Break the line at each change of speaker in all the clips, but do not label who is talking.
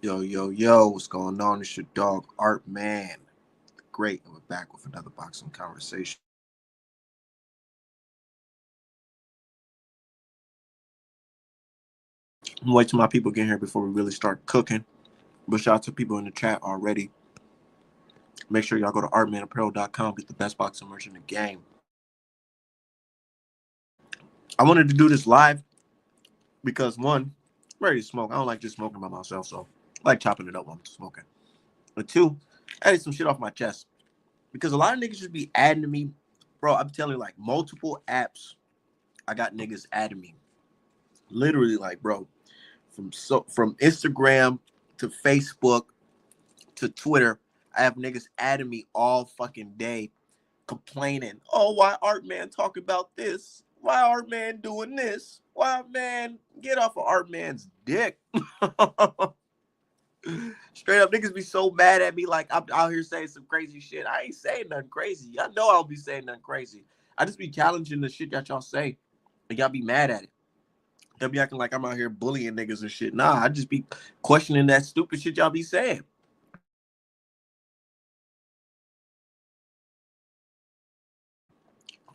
Yo, yo, yo, what's going on? It's your dog, Art Man. Great, and we're back with another boxing conversation. I'm waiting till my people get here before we really start cooking. But shout out to people in the chat already. Make sure y'all go to artmanapparel.com, get the best boxing merch in the game. I wanted to do this live because, one, I'm ready to smoke. I don't like just smoking by myself, so I like chopping it up while I'm smoking. But two, I had some shit off my chest because a lot of niggas just be adding to me. Bro, I'm telling you, like, multiple apps, I got niggas adding me. Literally, like, bro, from Instagram to Facebook to Twitter, I have niggas adding me all fucking day, complaining. Oh, why Art Man talk about this? Why Art Man doing this? Why man get off of Art Man's dick? Straight up, niggas be so mad at me like I'm out here saying some crazy shit. I ain't saying nothing crazy. Y'all know I don't be saying nothing crazy. I just be challenging the shit that y'all say, and y'all be mad at it. They'll be acting like I'm out here bullying niggas and shit. Nah, I just be questioning that stupid shit y'all be saying.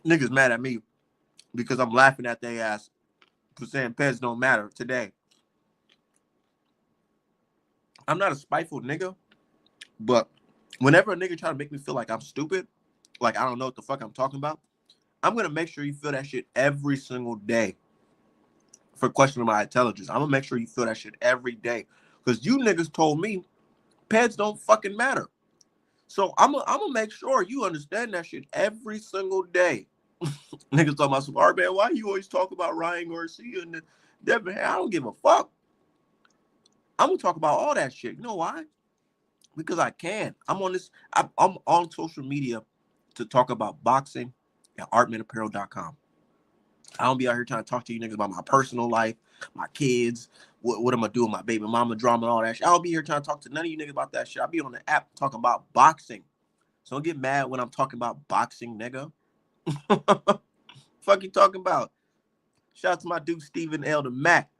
Niggas mad at me because I'm laughing at their ass for saying pets don't matter today. I'm not a spiteful nigga, but whenever a nigga try to make me feel like I'm stupid, like I don't know what the fuck I'm talking about, I'm gonna make sure you feel that shit every single day for questioning my intelligence. I'm gonna make sure you feel that shit every day. Because you niggas told me pets don't fucking matter. So I'm gonna make sure you understand that shit every single day. Niggas talking about some art, man. Why you always talk about Ryan Garcia and Devin? Hey, I don't give a fuck. I'm gonna talk about all that shit. You know why? Because I can. I'm on social media to talk about boxing at artmanapparel.com. I don't be out here trying to talk to you niggas about my personal life, my kids, what am I doing, my baby mama drama and all that shit. I don't be here trying to talk to none of you niggas about that shit. I'll be on the app talking about boxing. So don't get mad when I'm talking about boxing, nigga. Fuck you talking about? Shout out to my dude Stephen L. the Mac,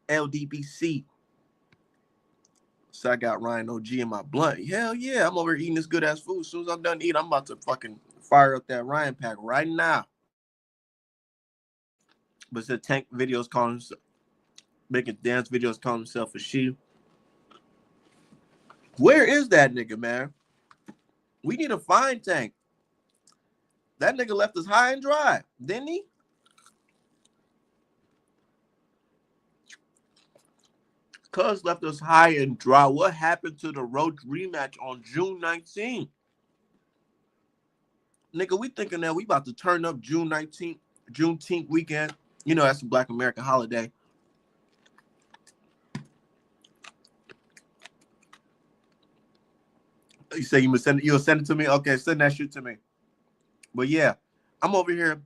LDBC. So I got Ryan OG in my blunt. Hell yeah, I'm over here eating this good ass food. As soon as I'm done eating, I'm about to fucking fire up that Ryan pack right now. But it's a Tank videos calling himself, making dance videos calling himself a she. Where is that nigga, man? We need to find Tank. That nigga left us high and dry, didn't he? Cuz left us high and dry. What happened to the Roach rematch on June 19th? Nigga, we thinking that we about to turn up June 19th, Juneteenth weekend. You know, that's a Black American holiday. You say you'll send it to me? Okay, send that shit to me. But yeah, I'm over here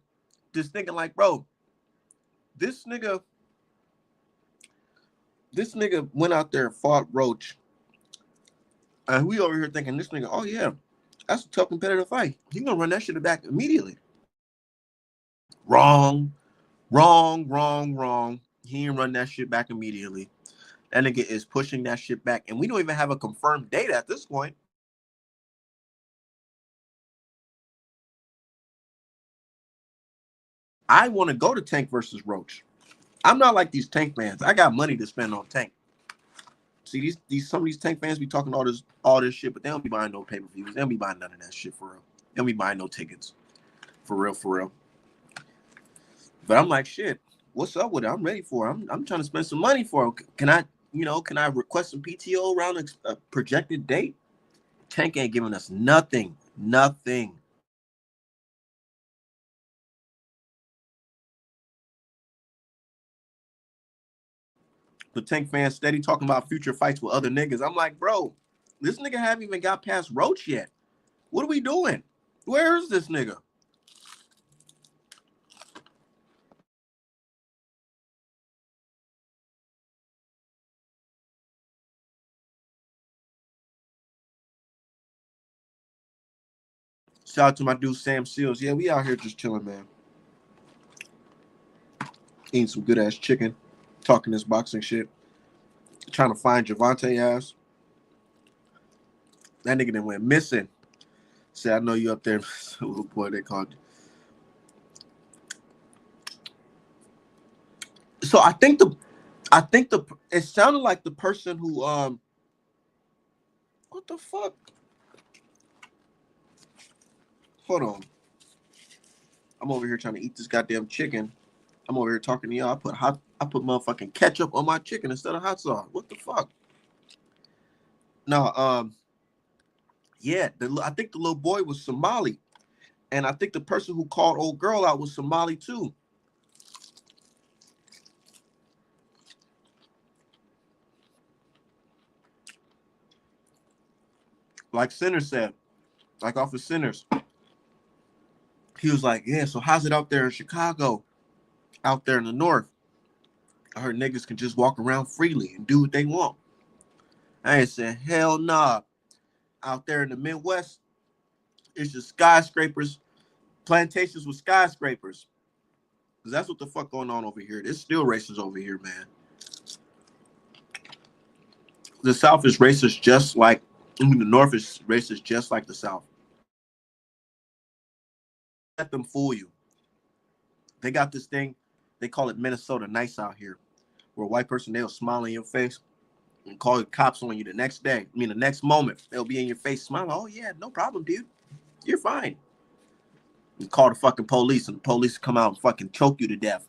just thinking like, bro, this nigga went out there and fought Roach. And we over here thinking this nigga, oh yeah, that's a tough competitive fight. He gonna run that shit back immediately. Wrong, wrong. He ain't run that shit back immediately. That nigga is pushing that shit back. And we don't even have a confirmed date at this point. I want to go to Tank versus Roach. I'm not like these Tank fans. I got money to spend on Tank. See, these some of these Tank fans be talking all this shit, but they don't be buying no pay-per-views. They don't be buying none of that shit for real. They don't be buying no tickets. For real. But I'm like, shit, what's up with it? I'm ready for it. I'm trying to spend some money for it. Can I request some PTO around a projected date? Tank ain't giving us nothing. The Tank fans steady talking about future fights with other niggas. I'm like, bro, this nigga haven't even got past Roach yet. What are we doing? Where is this nigga? Shout out to my dude Sam Seals. Yeah, we out here just chilling, man. Eating some good ass chicken, talking this boxing shit. trying to find Javante ass. That nigga then went missing. Said, I know you up there, little boy. They called you. So I think it sounded like the person who what the fuck? Hold on. I'm over here trying to eat this goddamn chicken. I'm over here talking to y'all. I put motherfucking ketchup on my chicken instead of hot sauce. What the fuck? No, yeah, I think the little boy was Somali. And I think the person who called old girl out was Somali too. Like Sinner said, like off of Sinners. He was like, yeah, so how's it out there in Chicago? Out there in the north? I heard niggas can just walk around freely and do what they want. I said, hell nah. Out there in the Midwest, it's just skyscrapers, plantations with skyscrapers. Because that's what the fuck going on over here. There's still racist over here, man. The South is racist just like, the North is racist just like the South. Let them fool you. They got this thing, they call it Minnesota nice out here, where a white person, they'll smile in your face and call the cops on you the next day. I mean, the next moment, they'll be in your face smiling. Oh, yeah, no problem, dude. You're fine. You call the fucking police, and the police come out and fucking choke you to death.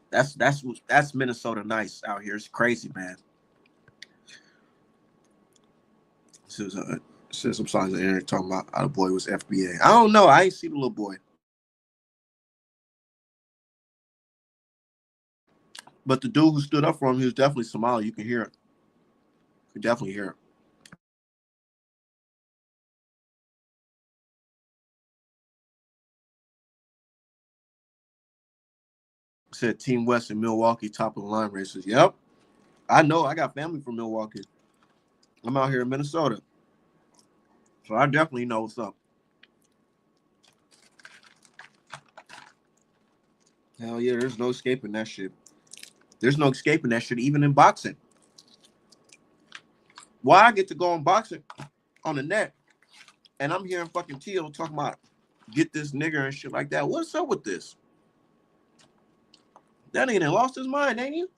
That's Minnesota nice out here. It's crazy, man. Says some signs of internet talking about how the boy was FBA. I don't know. I ain't see the little boy. But the dude who stood up for him, he was definitely Somali. You can hear it. You can definitely hear it. Said Team West in Milwaukee, top of the line races. Yep. I know. I got family from Milwaukee. I'm out here in Minnesota. So I definitely know what's up. Hell yeah, there's no escaping that shit. There's no escaping that shit, even in boxing. Why I get to go on boxing on the net, and I'm hearing fucking Tio talking about get this nigger and shit like that. What's up with this? That nigga done lost his mind, ain't you?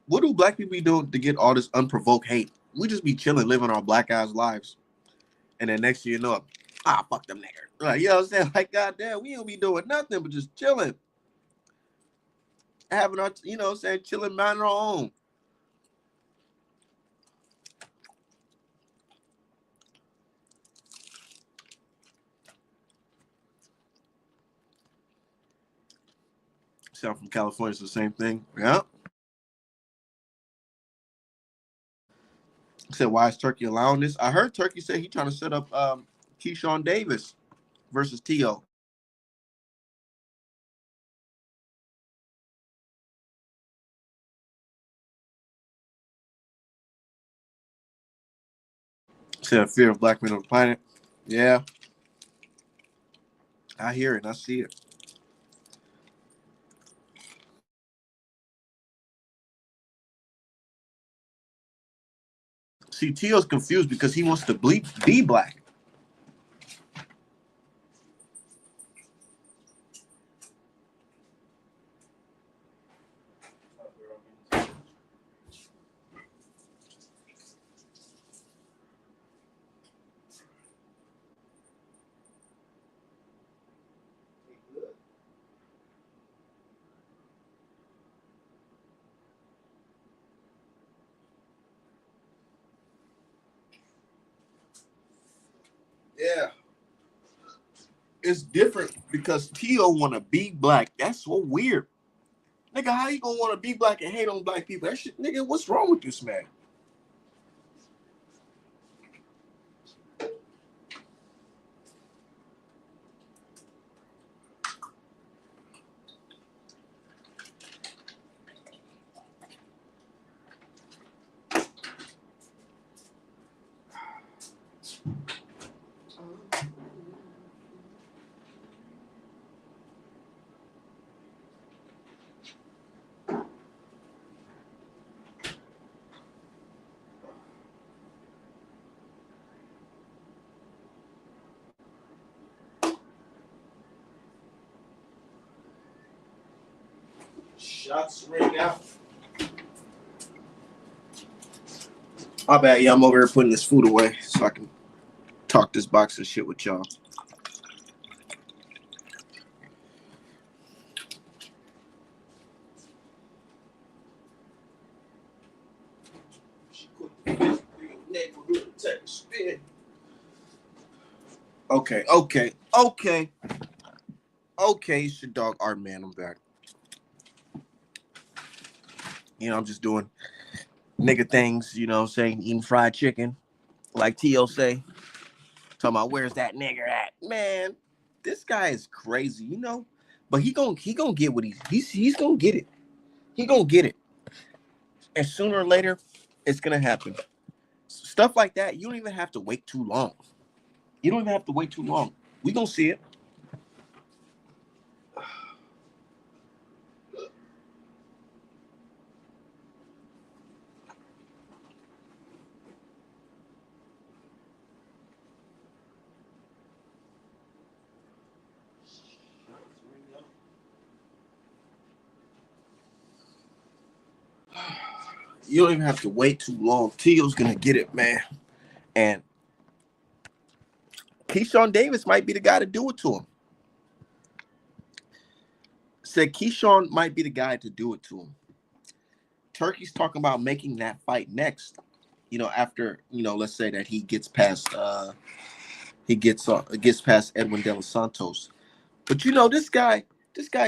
What do black people be doing to get all this unprovoked hate? We just be chilling, living our black ass lives. And then next thing you know, fuck them niggas. Like, you know what I'm saying? Like, goddamn, we don't be doing nothing but just chilling. Having our, you know what I'm saying, chilling, minding our own. Sound from California, it's the same thing. Yeah. Said, why is Turkey allowing this? I heard Turkey say he trying to set up Keyshawn Davis versus T.O. Said, fear of black men on the planet. Yeah, I hear it. I see it. See, T.O.'s confused because he wants to be black. Yeah. It's different because T.O. want to be black. That's so weird. Nigga, how you gonna want to be black and hate on black people? That shit, nigga, what's wrong with this man? Shots ring out. My bad, yeah. I'm over here putting this food away so I can talk this box of shit with y'all. Okay. It's your dog Art Man. I'm back. You know, I'm just doing nigga things, you know what I'm saying? Eating fried chicken. Like T.O. say. Talking about where's that nigger at? Man, this guy is crazy, you know? But he gonna get what he's gonna get it. He gonna get it. And sooner or later, it's gonna happen. Stuff like that, you don't even have to wait too long. You don't even have to wait too long. We gonna see it. You don't even have to wait too long. Tio's gonna get it, man. And Keyshawn Davis might be the guy to do it to him. Said Keyshawn might be the guy to do it to him. Turkey's talking about making that fight next. You know, after, you know, let's say that he gets past past Edwin De Los Santos. But you know, this guy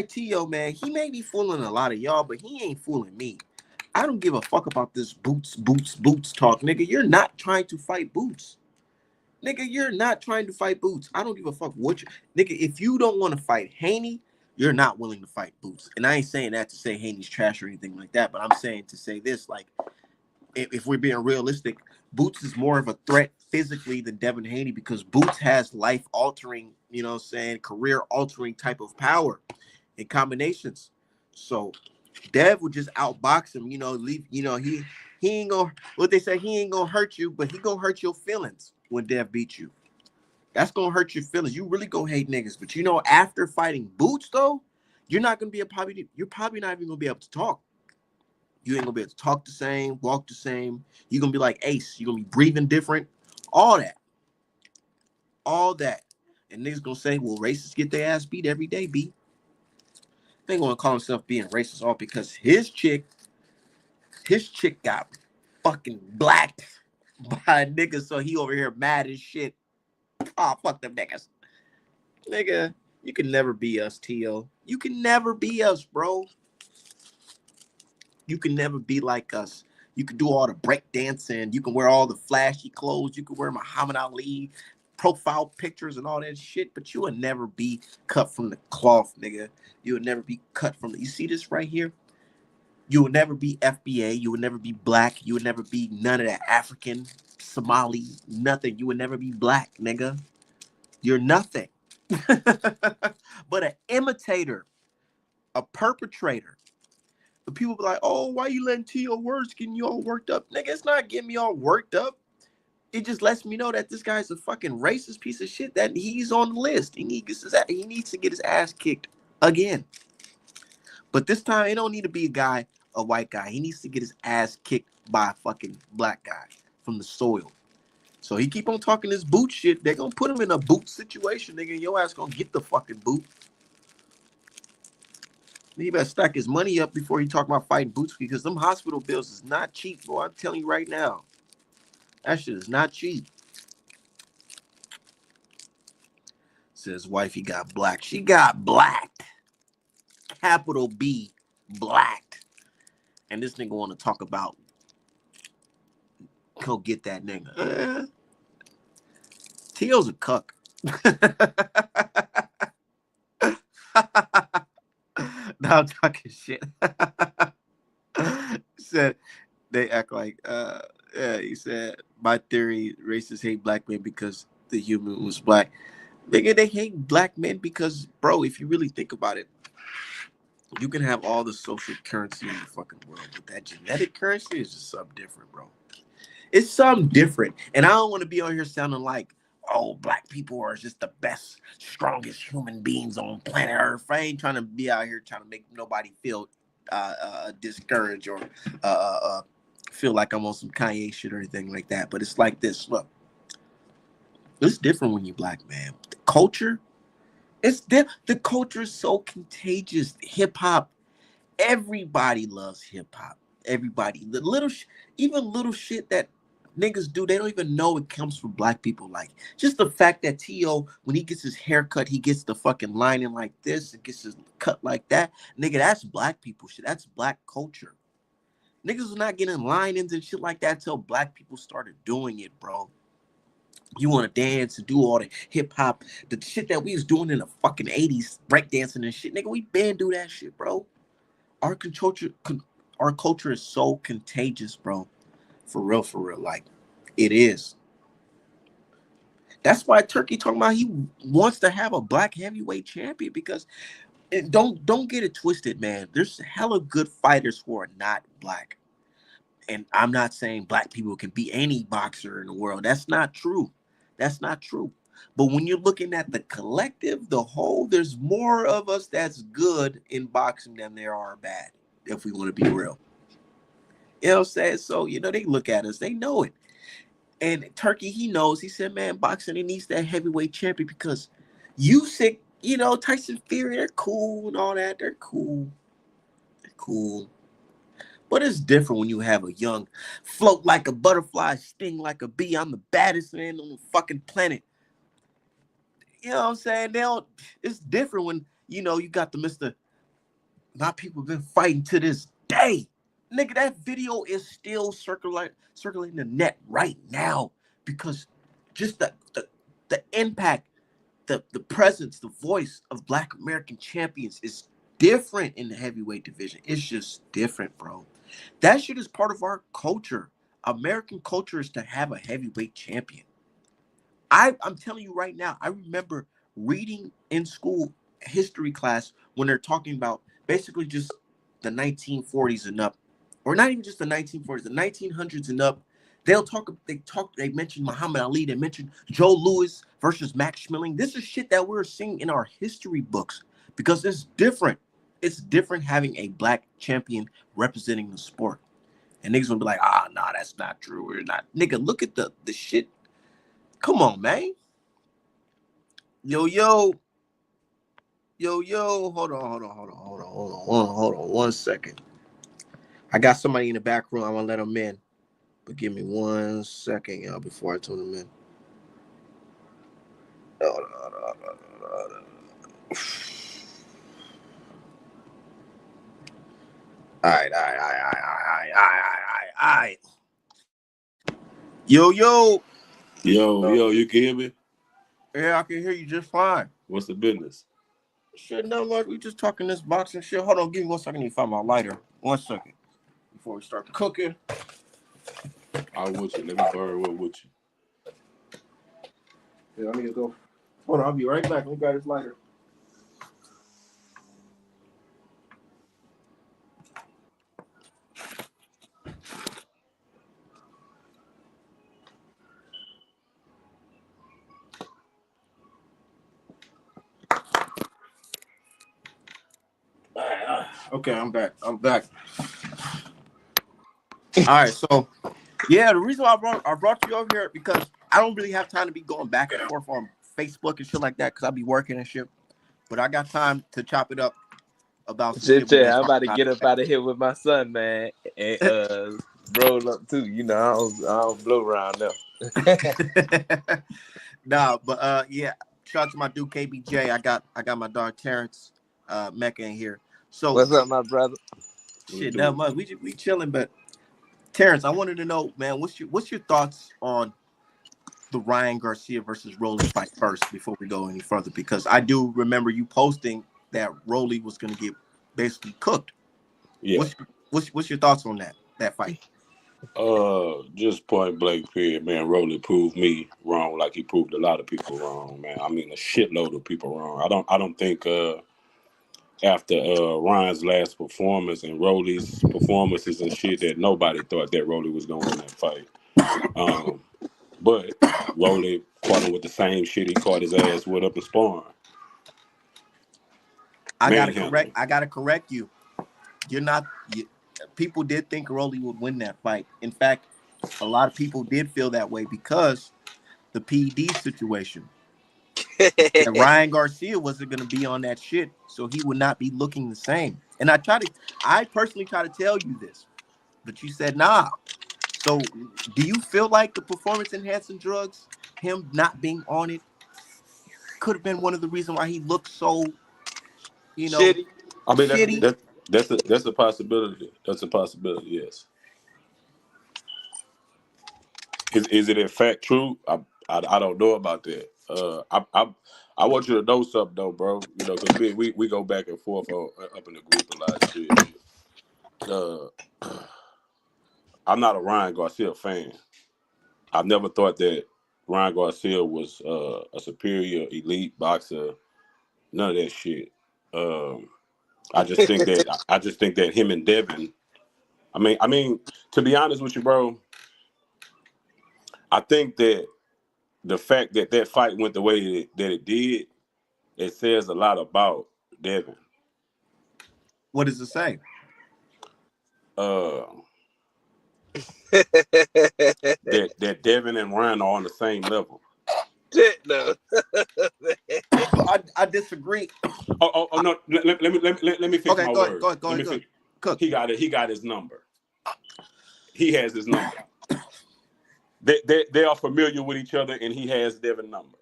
Tio, man, he may be fooling a lot of y'all, but he ain't fooling me. I don't give a fuck about this boots talk, nigga. You're not trying to fight Boots. Nigga, you're not trying to fight Boots. I don't give a fuck what you, nigga, if you don't want to fight Haney, you're not willing to fight Boots. And I ain't saying that to say Haney's trash or anything like that, but I'm saying to say this, like, if we're being realistic, Boots is more of a threat physically than Devin Haney because Boots has life-altering, you know what I'm saying, career-altering type of power in combinations. So Dev would just outbox him, you know, leave, you know, he ain't gonna, what they say, he ain't gonna hurt you, but he gonna hurt your feelings when Dev beats you. That's gonna hurt your feelings. You really gonna hate niggas. But you know, after fighting Boots, though, you're probably not even gonna be able to talk. You ain't gonna be able to talk the same, walk the same. You're gonna be like Ace. You're gonna be breathing different. All that. All that. And niggas gonna say, well, racists get their ass beat every day, B. They ain't gonna call himself being racist all because his chick got fucking blacked by a nigga, so he over here mad as shit. Oh, fuck them niggas. Nigga, you can never be us, T.O. You can never be us, bro. You can never be like us. You can do all the break dancing. You can wear all the flashy clothes. You can wear Muhammad Ali profile pictures and all that shit, but you will never be cut from the cloth, nigga. You will never be cut from the, you see this right here? You will never be FBA. You will never be black. You will never be none of that African, Somali, nothing. You will never be black, nigga. You're nothing. But an imitator, a perpetrator. But people be like, oh, why you letting T.O. words getting you all worked up? Nigga, it's not getting me all worked up. It just lets me know that this guy's a fucking racist piece of shit, that he's on the list. He needs to get his ass kicked again. But this time, it don't need to be a white guy. He needs to get his ass kicked by a fucking black guy from the soil. So he keep on talking this boot shit. They're going to put him in a boot situation, nigga. And your ass going to get the fucking boot. He better stack his money up before he talk about fighting Boots, because them hospital bills is not cheap, boy. I'm telling you right now. That shit is not cheap. Says wifey got blacked. She got blacked. Capital B, blacked. And this nigga want to talk about, go get that nigga. T.O.'s a cuck. Now I'm talking shit. Said they act like yeah, he said my theory, racists hate black men because the human was black. Nigga, they hate black men because, bro, if you really think about it, you can have all the social currency in the fucking world, but that genetic currency is just something different, bro. It's something different. And I don't want to be on here sounding like, oh, black people are just the best, strongest human beings on planet Earth. I ain't trying to be out here trying to make nobody feel discourage or feel like I'm on some Kanye shit or anything like that. But it's like this. Look, it's different when you black, man. The culture, the culture is so contagious. Hip hop, everybody loves hip hop. Everybody, the little, even little shit that niggas do, they don't even know it comes from black people. Like just the fact that T.O., when he gets his hair cut, he gets the fucking lining like this and gets his cut like that. Nigga, that's black people shit. That's black culture. Niggas was not getting linings and shit like that until black people started doing it, bro. You want to dance and do all the hip hop, the shit that we was doing in the fucking 80s, breakdancing and shit. Nigga, we been do that shit, bro. Our culture, our culture is so contagious, bro. For real, for real. Like, it is. That's why Turkey talking about he wants to have a black heavyweight champion because don't get it twisted, man. There's hella good fighters who are not black. And I'm not saying black people can beat any boxer in the world. That's not true. That's not true. But when you're looking at the collective, the whole, there's more of us that's good in boxing than there are bad, if we want to be real. You know what I'm saying? So, you know, they look at us, they know it. And Turkey, he knows. He said, man, boxing, it needs that heavyweight champion because Usyk, you know, Tyson Fury, they're cool and all that. They're cool. They're cool. But it's different when you have a young, float like a butterfly, sting like a bee. I'm the baddest man on the fucking planet. You know what I'm saying? It's different when, you know, you got the Mr. My people been fighting to this day. Nigga, that video is still circulating the net right now because just the impact, the presence, the voice of Black American champions is different in the heavyweight division. It's just different, bro. That shit is part of our culture. American culture is to have a heavyweight champion. I'm telling you right now, I remember reading in school history class when they're talking about basically just the 1940s and up, or not even just the 1940s, the 1900s and up. They mentioned Muhammad Ali, they mentioned Joe Louis versus Max Schmeling. This is shit that we're seeing in our history books because it's different. It's different having a black champion representing the sport. And niggas will be like, nah, that's not true. We're not. Nigga, look at the shit. Come on, man. Yo, hold on 1 second. I got somebody in the back room. I want to let them in. But give me 1 second, y'all, before I turn them in. Hold on. All right. Yo,
you can hear me?
Yeah, I can hear you just fine.
What's the business?
Shit, no, like we just talking this boxing shit. Hold on, give me 1 second. I need to find my lighter. 1 second before we start cooking.
I with you. Let me burn one with you.
Yeah, I need to go. Hold on, I'll be right back. Let me grab this lighter. Okay, I'm back. All right, so yeah, the reason why I brought you over here because I don't really have time to be going back and forth on Facebook and shit like that because I be working and shit. But I got time to chop it up about some shit.
I'm about to get up out of here with my son, man, and roll up too. You know, I don't blow around them.
Nah, but yeah, shout out to my dude KBJ. I got my dog Terrence Mecca in here. So
what's up, my brother?
Shit, that much. We chilling, but Terrence, I wanted to know, man, what's your thoughts on the Ryan Garcia versus Rolly fight first before we go any further? Because I do remember you posting that Rolly was going to get basically cooked.
Yeah.
What's your thoughts on that fight?
Just point blank period, man. Rolly proved me wrong, like he proved a lot of people wrong, man. I mean, a shitload of people wrong. I don't think after Ryan's last performance and Rolly's performances and shit that nobody thought that Rolly was gonna win that fight. But Rolly caught him with the same shit he caught his ass with up in sparring.
I gotta correct you. you're not. People did think Rolly would win that fight. In fact, a lot of people did feel that way because the PED situation. That Ryan Garcia wasn't going to be on that shit, so he would not be looking the same. And I personally try to tell you this, but you said nah. So, do you feel like the performance enhancing drugs, him not being on it, could have been one of the reasons why he looked so,
Shitty.
I mean,
shitty?
that's a possibility. That's a possibility. Yes. Is it in fact true? I don't know about that. I want you to know something though, bro. You know, because we go back and forth up in the group a lot. Shit. Uh, I'm not a Ryan Garcia fan. I've never thought that Ryan Garcia was a superior elite boxer. None of that shit. I just think that him and Devin. I mean, to be honest with you, bro, I think that the fact that that fight went the way that it did, it says a lot about Devin.
What does it say?
Uh, that Devin and Ryan are on the same level.
Shit, no.
I disagree.
Oh no! Let me fix
Okay,
my
go ahead.
words.
Go ahead. Go
Let
ahead.
me
Go ahead.
fix.
Cook.
He got it. He got his number. He has his number. They are familiar with each other, and he has Devin's number.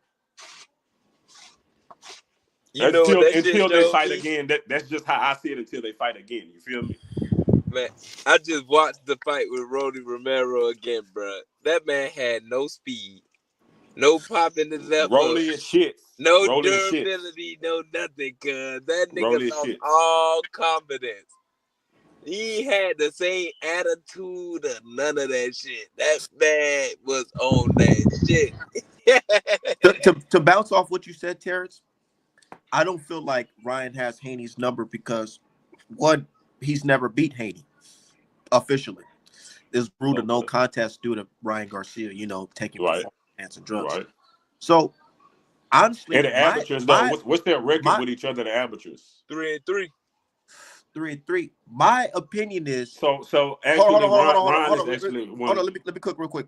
You know what that shit
Until they
showed
fight
me?
again, that's just how I see it. Until they fight again, you feel me?
Man, I just watched the fight with Rolly Romero again, bro. That man had no speed, no pop in his left hook,
Rolly is shit.
no
Rolly is shit.
durability, no nothing, cuz that nigga
Rolly is
lost
shit.
all confidence. He had the same attitude or none of that shit. That man was on that shit.
To bounce off what you said, Terrence, I don't feel like Ryan has Haney's number because one, he's never beat Haney officially. There's ruled a no contest due to Ryan Garcia, taking performance enhancing drugs.
Right.
So honestly,
And the amateurs though, what's their record with each other? The amateurs
3-3.
3-3. My opinion is
so
hold
actually Ron is actually one.
Hold on, let me cook real quick.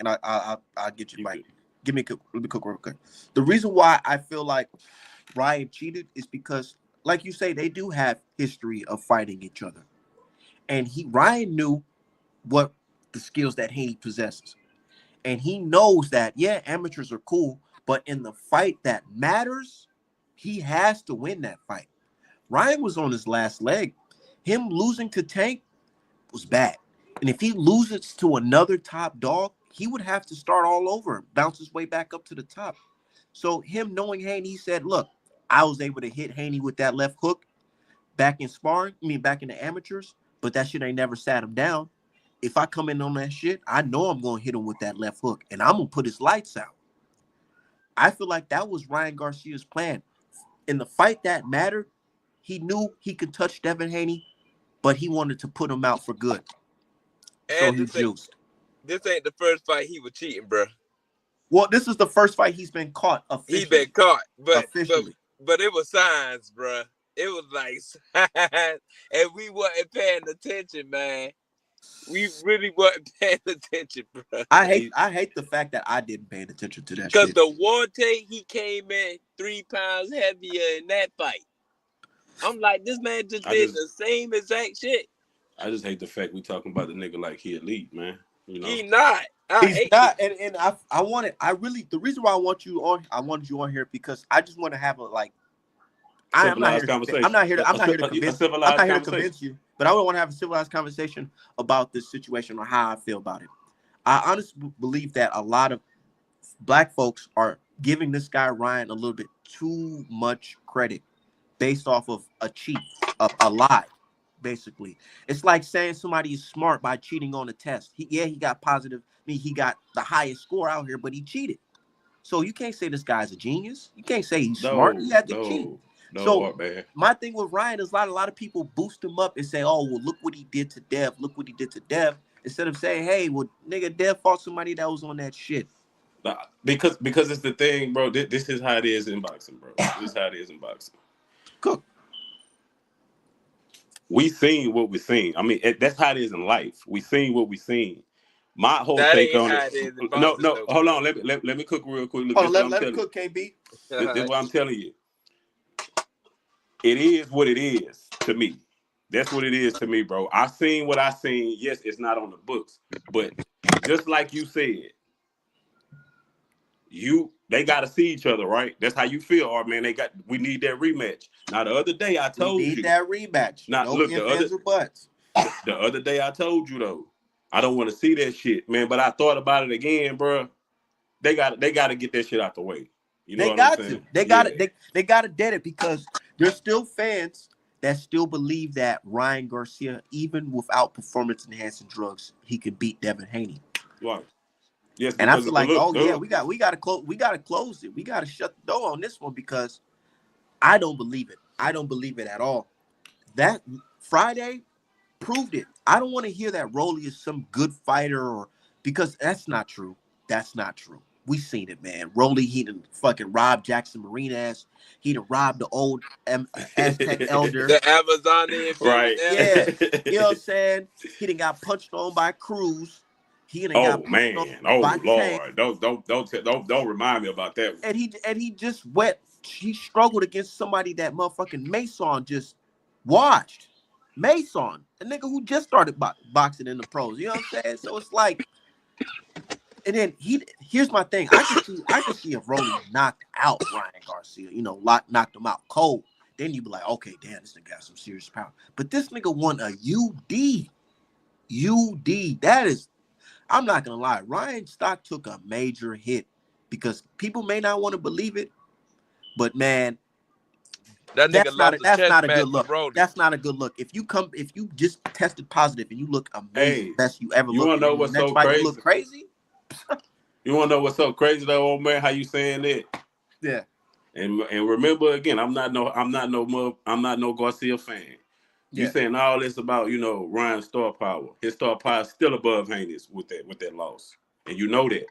And I'll get you back. Let me cook real quick. The reason why I feel like Ryan cheated is because, like you say, they do have history of fighting each other, and Ryan knew what the skills that Haney possesses, and he knows that amateurs are cool, but in the fight that matters, he has to win that fight. Ryan was on his last leg. Him losing to Tank was bad, and if he loses to another top dog, he would have to start all over, bounce his way back up to the top. So him knowing Haney, he said, look, I was able to hit Haney with that left hook back in sparring, back in the amateurs, but that shit ain't never sat him down. If I come in on that shit, I know I'm going to hit him with that left hook, and I'm going to put his lights out. I feel like that was Ryan Garcia's plan. In the fight that mattered, he knew he could touch Devin Haney, but he wanted to put him out for good. So he juiced.
This ain't the first fight he was cheating, bro.
Well, this is the first fight he's been caught officially.
He been caught, but
officially.
But it was signs, bro. It was like signs, and we wasn't paying attention, man. We really wasn't paying attention, bro.
I hate the fact that I didn't pay attention to that shit.
Because the Warte, he came in 3 pounds heavier in that fight. I'm like, this man just did the same exact shit.
I just hate the fact we talking about the nigga like he elite, man.
He not.
He's not, and I wanted. The reason why I wanted you on here because I just want to have a I'm not here to convince you, but I would want to have a civilized conversation about this situation or how I feel about it. I honestly believe that a lot of black folks are giving this guy Ryan a little bit too much credit based off of a cheat, a lie. Basically, it's like saying somebody is smart by cheating on a test. He got positive. He got the highest score out here, but he cheated. So you can't say this guy's a genius. You can't say he's smart. He had to cheat. My thing with Ryan is a lot of people boost him up and say, "Oh, well, look what he did to Dev. Look what he did to Dev." Instead of saying, "Hey, well, nigga, Dev fought somebody that was on that shit."
Because it's the thing, bro. This is how it is in boxing, bro. This is how it is in boxing.
Cook.
we seen what we seen. I mean, that's how it is in life. We seen what we seen. My whole
That
take
ain't
on it.
how it is in
No,
boxing,
no,
though.
hold on. Let me cook real quick. Look,
Hold
this
on,
is what I'm
let him
telling you.
cook, KB.
This is what I'm telling you. It is what it is to me. That's what it is to me, bro. I seen what I seen. Yes, it's not on the books, but just like you said, they got to see each other, right? That's how you feel, or man. We need that rematch. Now the other day I
We
told
need
you.
that rematch.
Now
No
look,
ifs, ands, or buts.
the other day I told you though, I don't want to see that shit, man. But I thought about it again, bro. They got to get that shit out the way. You know
They
what I'm
got to.
saying?
They
Yeah.
got it. They got to dead it because there's still fans that still believe that Ryan Garcia, even without performance enhancing drugs, he could beat Devin Haney.
Right. Yes,
And I
because
feel like,
look,
oh yeah, we got to close it. We got to shut the door on this one because I don't believe it. I don't believe it at all. That Friday proved it. I don't want to hear that Rolly is some good fighter or because that's not true. That's not true. We seen it, man. Rolly, he done fucking robbed Jackson Marinas. He done robbed the old Aztec elder.
The Amazonian
right.
billionaire.
Yeah. You know what I'm saying? He done got punched on by Cruz. He done
Oh
got punched on
man. Oh
by Tank.
Lord. Don't remind me about that one.
And he just he struggled against somebody that motherfucking Mason just watched. Mason, a nigga who just started boxing in the pros. You know what I'm saying? So it's like, and then here's my thing. I can see if Rolly knocked out Ryan Garcia, knocked him out cold. Then you'd be like, okay, damn, this nigga got some serious power. But this nigga won a UD. UD. That is, I'm not gonna lie. Ryan stock took a major hit because people may not want to believe it, but man,
That nigga lost a
that's
chess
not a good
match to
look.
Rolly.
That's not a good look. If you just tested positive and you look amazing,
Hey,
best you ever
you
looked,
wanna know
and the
what's
next
so
fight you look
crazy?
crazy.
You wanna know what's so crazy though, old man? How you saying that?
Yeah.
And remember again, I'm not no Garcia fan. You
Yeah.
saying all this about Ryan's star power? His star power is still above Haney's with that loss, and you know that.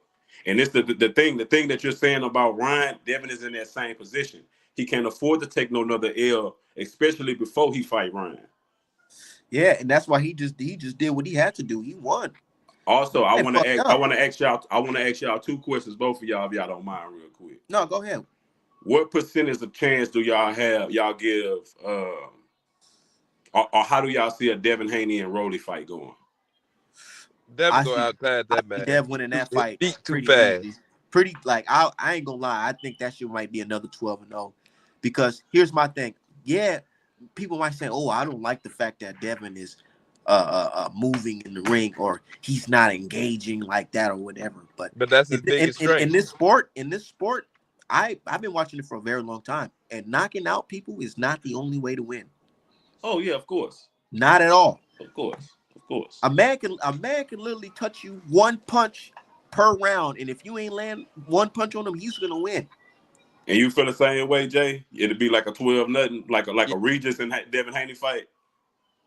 And it's the thing that you're saying about Ryan. Devin is in that same position. He can't afford to take no another L, especially before he fight Ryan.
Yeah, and that's why he just did what he had to do. He won.
Also, I
And
want to
fucked
ask
up.
y'all two questions, both of y'all, if y'all don't mind, real quick.
No, go ahead.
What percentage of chance do y'all have? Y'all give, or how do y'all see a Devin Haney and Rolly fight going?
Devin
I
go
see
outside
I
that
see
man.
Dev winning that
His
fight
feet too
pretty
fast.
easily. Pretty like I ain't gonna lie. I think that shit might be another 12-0. Because here's my thing. Yeah, people might say, "Oh, I don't like the fact that Devin is moving in the ring or he's not engaging like that or whatever." But
But that's his biggest
in
strength.
this sport, I've been watching it for a very long time, and knocking out people is not the only way to win.
Oh yeah, of course,
Not at all.
of course, of course.
A man can literally touch you one punch per round, and if you ain't land one punch on him, he's gonna win.
And you feel the same way, Jay? It'd be like a 12-0, like a Regis and Devin Haney fight.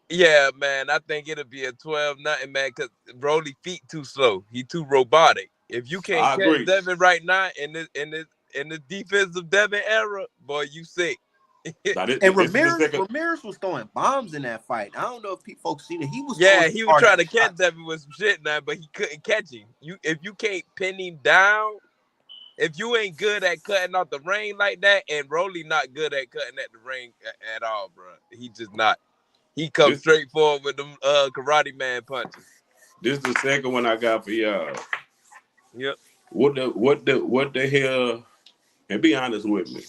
Yeah, man. I think it'll be a 12-0, man, because Rolly feet too slow. He too robotic. If you can't
I
catch
agree.
Devin right now in the defensive Devin era, boy, you sick.
Now,
And
this is the second.
Ramirez was throwing bombs in that fight. I don't know if folks seen it. He was throwing
Yeah, he was
hard
trying to catch
shots.
Devin with some shit now, but he couldn't catch him. If you can't pin him down, if you ain't good at cutting off the ring like that, and Rolly not good at cutting at the ring at all, bro. He just not. He comes
This
straight forward with them karate man punches.
this is the second one I got for y'all.
Yep.
What the hell? And be honest with me.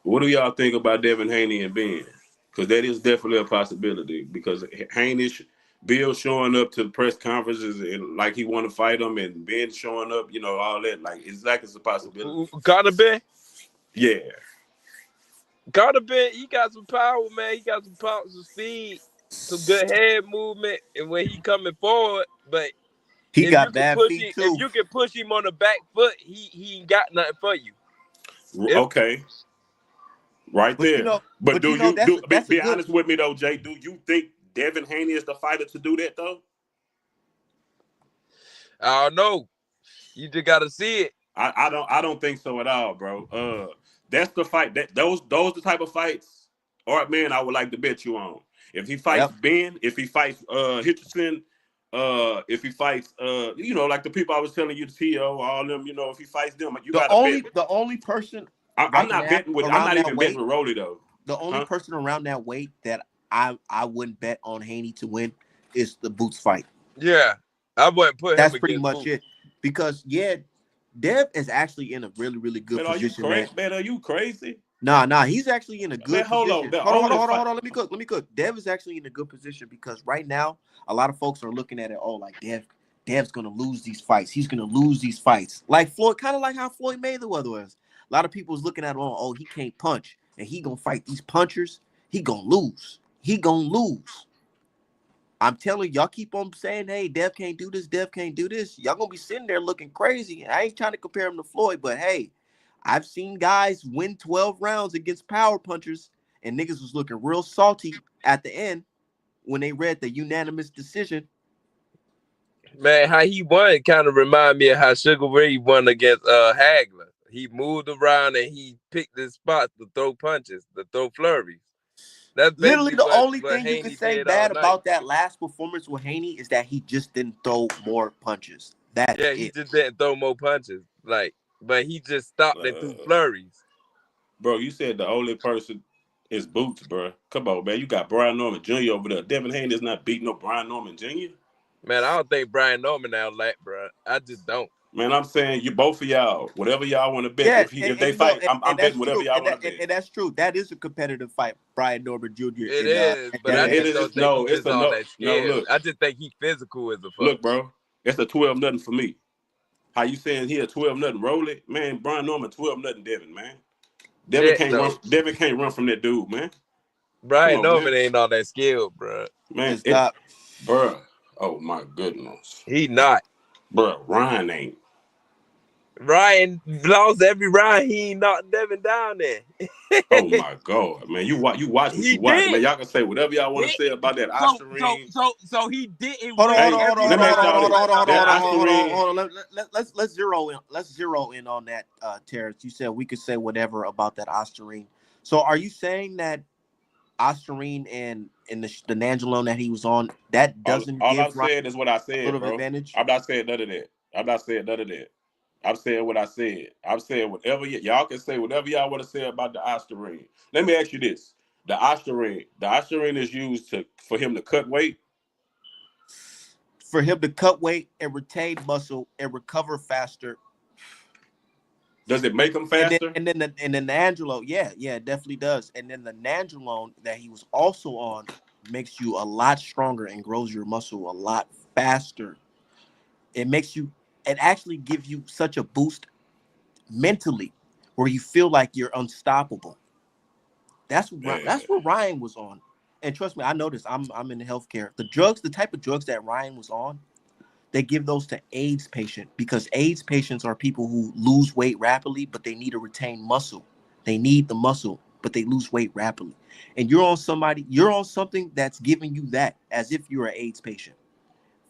What do y'all think about Devin Haney and Ben? Because that is definitely a possibility. Because Haney, Bill showing up to the press conferences and like he want to fight him, and Ben showing up, all that. It's a possibility.
Carter Ben.
Yeah,
Carter Ben, he got some power, man. He got some power, some speed, some good head movement, and when he coming forward, but
He got bad feet
if
too.
you can push him on the back foot, he ain't got nothing for you.
okay, right
But
there. But do you
that's a
be
good.
honest with me though, Jay? Do you think Devin Haney is the fighter to do that though?
I don't know. You just gotta see it.
I don't think so at all, bro. That's the fight that those the type of fights, all right, man, I would like to bet you on. If he fights Ben, if he fights Hitcherson, if he fights you know, like the people I was telling you, T.O., all them, you know, if he fights them, you gotta bet.
The only person
I'm not betting with. I'm not even betting with Rolly though.
The only person around that weight that I wouldn't bet on Haney to win is the Boots fight.
Yeah, I wouldn't put him.
That's pretty much it. Because Dev is actually in a really, really good position.
Man, are you crazy?
Nah, he's actually in a good position.
Hold
on. Let me cook. Dev is actually in a good position because right now a lot of folks are looking at it. Oh, like Dev's gonna lose these fights. He's gonna lose these fights. Like Floyd, kind of like how Floyd Mayweather was. A lot of people was looking at him. Oh, he can't punch, and he gonna fight these punchers. He gonna lose. I'm telling y'all, keep on saying, hey, Dev can't do this. Y'all gonna be sitting there looking crazy. I ain't trying to compare him to Floyd, but hey, I've seen guys win 12 rounds against power punchers, and niggas was looking real salty at the end when they read the unanimous decision.
Man, how he won kind of remind me of how Sugar Ray won against Hagler. He moved around and he picked his spots to throw punches, to throw flurries. That's
literally the only thing you can say bad about that last performance with Haney is that he just didn't throw more punches.
He just didn't throw more punches. But he just stopped and threw flurries.
Bro, you said the only person is Boots, bro. Come on, man. You got Brian Norman Jr. over there. Devin Haney is not beating no Brian Norman Jr.
Man, I don't think Brian Norman now bro. I just don't.
Man, I'm saying you both of y'all, whatever y'all want to bet. If they fight, I'm betting whatever y'all want to bet.
And that's true. That is a competitive fight, Brian Norman Jr.
It is, but I just don't think all that skill. Look, I just think he physical as a fuck.
Look, bro, it's a 12-0 for me. How you saying he a 12-0 Rolly? Man, Brian Norman 12-0 Devin, man. Devin can't run from that dude, man.
Brian Norman ain't all that skilled, bro.
Man, bro. Oh my goodness.
He not.
Bro, Ryan ain't.
Ryan lost every round. He ain't knocked Devin down there.
Oh my God, man! You watch what you watch, man. Y'all can say whatever y'all want to say about that Ostarine.
So he didn't.
Hold on. Let's zero in. Let's zero in on that, Terrence. You said we could say whatever about that Ostarine. So are you saying that Ostarine and the Nandrolone that he was on, that doesn't
all
give
I'm saying is what I said, bro.
Advantage?
I'm not saying none of that. I'm saying what I said. I'm saying whatever y'all can say, whatever y'all want to say about the Ostarine. Let me ask you this: the Ostarine is used for him to cut weight.
For him to cut weight and retain muscle and recover faster.
Does it make him faster?
And then the Nandrolone, yeah, it definitely does. And then the Nandrolone that he was also on makes you a lot stronger and grows your muscle a lot faster. It actually gives you such a boost mentally where you feel like you're unstoppable. That's what Ryan was on. And trust me, I know this. I'm in the healthcare. The type of drugs that Ryan was on, they give those to AIDS patients because AIDS patients are people who lose weight rapidly, but they need to retain muscle. They need the muscle, but they lose weight rapidly. And you're on something that's giving you that as if you're an AIDS patient.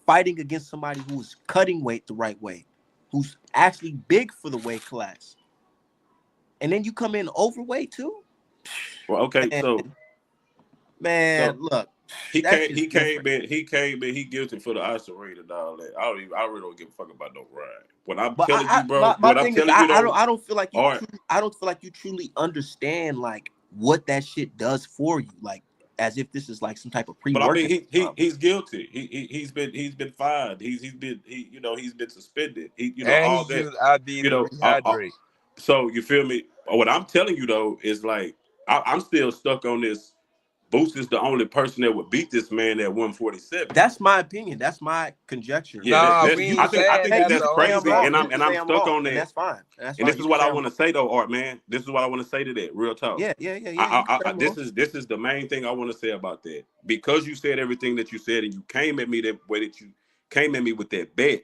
Fighting against somebody who's cutting weight the right way, who's actually big for the weight class. And then you come in overweight too?
Well, okay, look. He came in, he guilty for the Ostarine and all that. I really don't give a fuck about no Ryan. What I'm telling you, bro,
I don't feel like you truly understand like what that shit does for you. Like as if this is like some type of pre-workout.
But I mean, he's guilty. He's been fined. He's been suspended. All that. So you feel me? What I'm telling you though is like I'm still stuck on this. Boots is the only person that would beat this man at 147.
That's my opinion. That's my conjecture.
Yeah, I think that's crazy, and I'm stuck on that.
That's fine.
And this is what I want to say though, Art, man. This is what I want to say to that. Real talk.
Yeah.
This is the main thing I want to say about that. Because you said everything that you said, and you came at me that way that you came at me with that bet.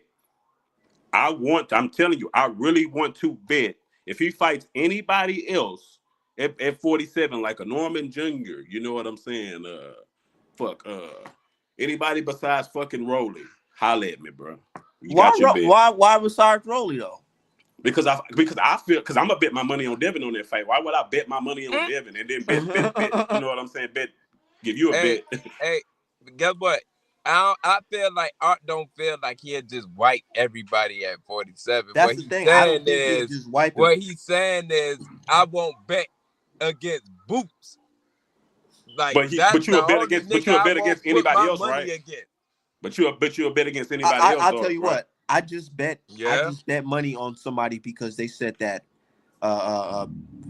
I'm telling you, I really want to bet if he fights anybody else at 47, like a Norman Jr., you know what I'm saying? Anybody besides fucking Rolly, holla at me, bro.
Why besides Rolly though?
Because I'm gonna bet my money on Devin on that fight. Why would I bet my money on Devin and then bet you know what I'm saying? Bet Give you a
Hey,
bet.
hey, guess what? I feel like Art don't feel like he'll just wipe everybody at 47.
That's the thing. I don't think he'll just wipe him.
What he's saying is, I won't bet against Boots. Like that's the only nigga I won't put
anybody
my
else,
money
right?
against.
But you'll bet against anybody else.
I'll tell you
right?
what. I just bet money on somebody because they said that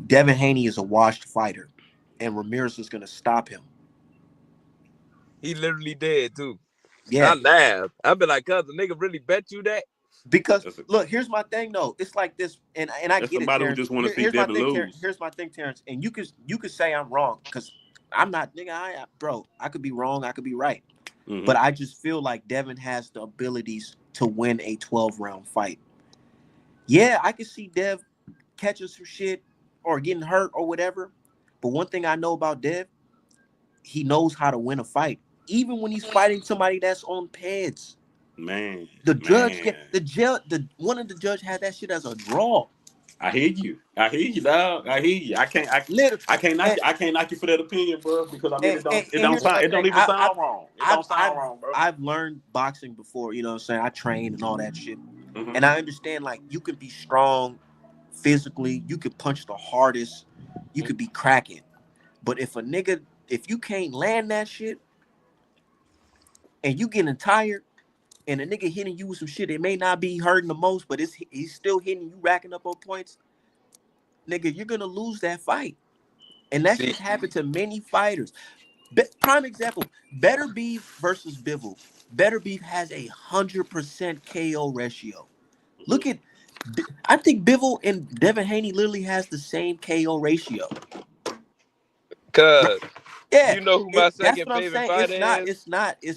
Devin Haney is a washed fighter, and Ramirez is going to stop him.
He literally did too.
Yeah,
I laughed. I be like, "Cuz the nigga really bet you that?"
Because look, here's my thing though. It's like this, and I get it,
somebody
Terrence.
who just want to see Devin lose.
Here's my thing, Terrence. And you could say I'm wrong because I'm not, nigga. Bro, I could be wrong. I could be right.
Mm-hmm.
But I just feel like Devin has the abilities to win a 12-round fight. Yeah, I could see Dev catching some shit or getting hurt or whatever. But one thing I know about Dev, he knows how to win a fight, even when he's fighting somebody that's on pads.
Man,
judge, one of the judge had that shit as a draw.
I hear you, dog. I hear you. I can't knock you for that opinion, bro. Because I mean, it don't even sound wrong. It don't sound wrong, bro.
I've learned boxing before, you know what I'm saying? I train and all that shit,
mm-hmm.
And I understand like you could be strong physically, you could punch the hardest, you could be cracking, but if you can't land that shit, and you getting tired. And a nigga hitting you with some shit, it may not be hurting the most, but he's still hitting you, racking up on points. Nigga, you're gonna lose that fight, and that shit happened to many fighters. Prime example: Better Beef versus Bivol. Better Beef has 100% KO ratio. Look at, I think Bivol and Devin Haney literally has the same KO ratio.
Cause
yeah,
you know who my second favorite fighter is?
It's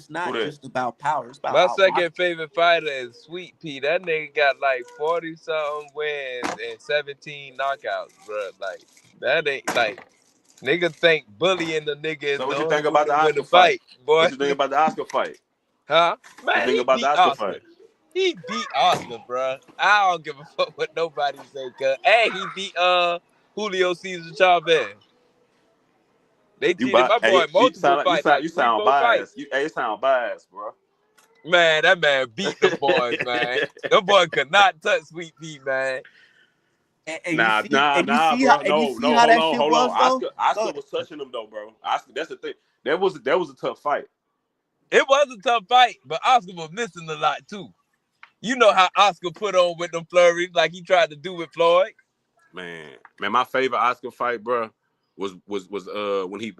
not just about power. It's about
my second favorite fighter is Sweet Pea. That nigga got like 40-something wins and 17 knockouts, bro. Like that ain't like nigga think bullying the nigga is
so what
the
you
only
think about
way
the
to win
Oscar
the fight, boy.
What you think about the Oscar fight?
Huh? Man,
he beat
Oscar. He beat Oscar, bro. I don't give a fuck what nobody say, cuz. And he beat Julio Cesar Chavez. They cheated my boy multiple fights.
You sound biased. You sound biased, bro.
Man, that man beat the boys, man. Them boy could not touch Sweet Pea, man.
Nah, bro. Hold on. Oscar was touching him though, bro. Oscar, that's the thing. That was a tough fight.
It was a tough fight, but Oscar was missing a lot too. You know how Oscar put on with them flurries like he tried to do with Floyd.
Man, my favorite Oscar fight, bro, was when he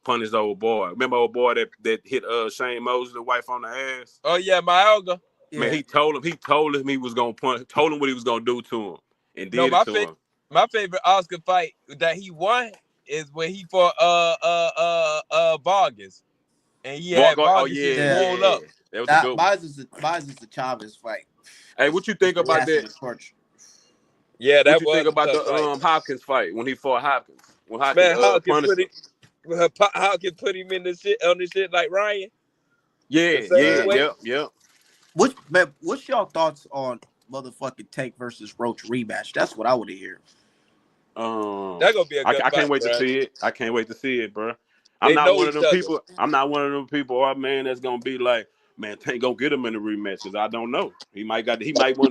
punished the old boy. Remember old boy that hit Shane Mosley, the wife, on the ass?
Oh yeah, Myalga.
Man, he told him he was gonna punch, told him what he was gonna do to him, and did it to him.
My favorite Oscar fight that he won is when he fought Vargas. And he had Vargas rolled up.
That was a good one.
Vargas is the Chavez fight.
Hey, what you think about that?
Yeah, that
what you think about the Hopkins fight when he fought Hopkins? When Hopkins,
Hopkins put him in the shit on the shit like Ryan.
Yeah.
What's y'all thoughts on motherfucking Tank versus Roach rematch? That's what I want to hear.
That gonna be a good fight,
can't wait to see it. I can't wait to see it, bro. I'm not one of them people. I'm not one of them people, oh man, that's gonna be like, man, Tank gonna get him in the rematch because I don't know. He might want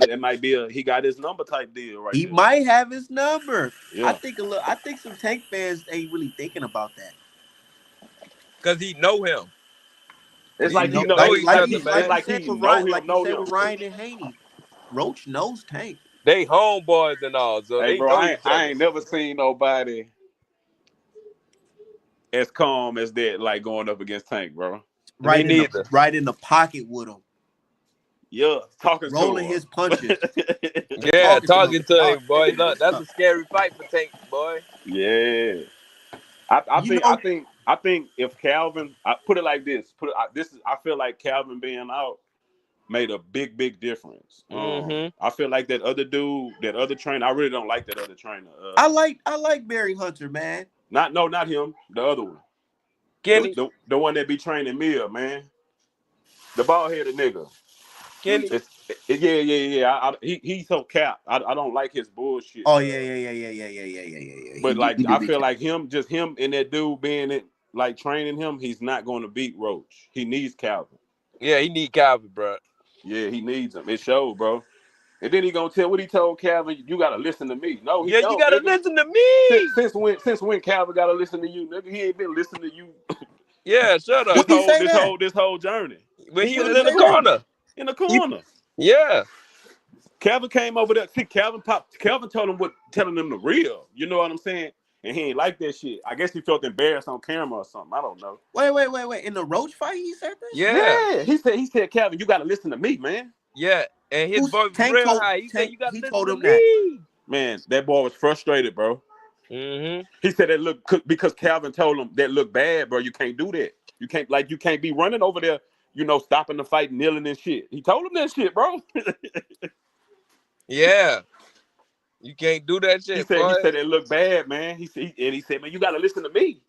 it might be he got his number type deal right
He
there.
might have his number.
Yeah.
I think some Tank fans ain't really thinking about that.
Cause he know him.
It's like he know
like
he
know him with Ryan and Haney. Roach knows Tank.
They homeboys and all, so
hey,
they
bro,
know each other.
I ain't never seen nobody as calm as that, like going up against Tank, bro.
Right in the pocket with him.
Yeah,
rolling his punches.
Yeah, talking to him, boy. Look, that's a scary fight for Tank, boy.
Yeah, I think if Calvin, I put it like this, I feel like Calvin being out made a big difference. I feel like that other dude, that other trainer, I really don't like that other trainer.
I like Barry Hunter, man.
Not him, the other one.
Kenny,
the one that be training Mia, man. The bald-headed nigga.
Kenny.
Yeah. He's so capped. I don't like his bullshit.
Oh yeah.
But like I feel like him and that dude being it, like training him, he's not going to beat Roach. He needs Calvin.
Yeah, he need Calvin, bro.
Yeah, he needs him. It showed, bro. And then he gonna tell what he told Calvin. You gotta listen to me. No, he
Yeah, you
don't,
gotta
nigga.
listen to me.
Since when Calvin gotta listen to you, nigga? He ain't been listening to you
Yeah, shut
When
up.
he say that?
this whole journey.
When
He
he
said
was
it
in
in the
the
corner.
corner.
In the corner.
Yeah.
Calvin came over there. See, Calvin told him telling him the real. You know what I'm saying? And he ain't like that shit. I guess he felt embarrassed on camera or something. I don't know.
Wait. In the Roach fight, he said this?
Yeah.
Yeah. He said, Calvin, you gotta listen to me, man.
Yeah. And his
Who's
voice was
Tank
real
told
high. He said,
Tank,
you gotta
he
listen
told
to
him that.
me.
Man, that boy was frustrated, bro.
Mm-hmm.
He said that because Calvin told him that look bad, bro. You can't do that. You can't be running over there, stopping the fight, kneeling and shit. He told him that shit, bro.
Yeah. You can't do that
he
shit,
said
boy.
it looked bad, man. He said, man, you gotta listen to me.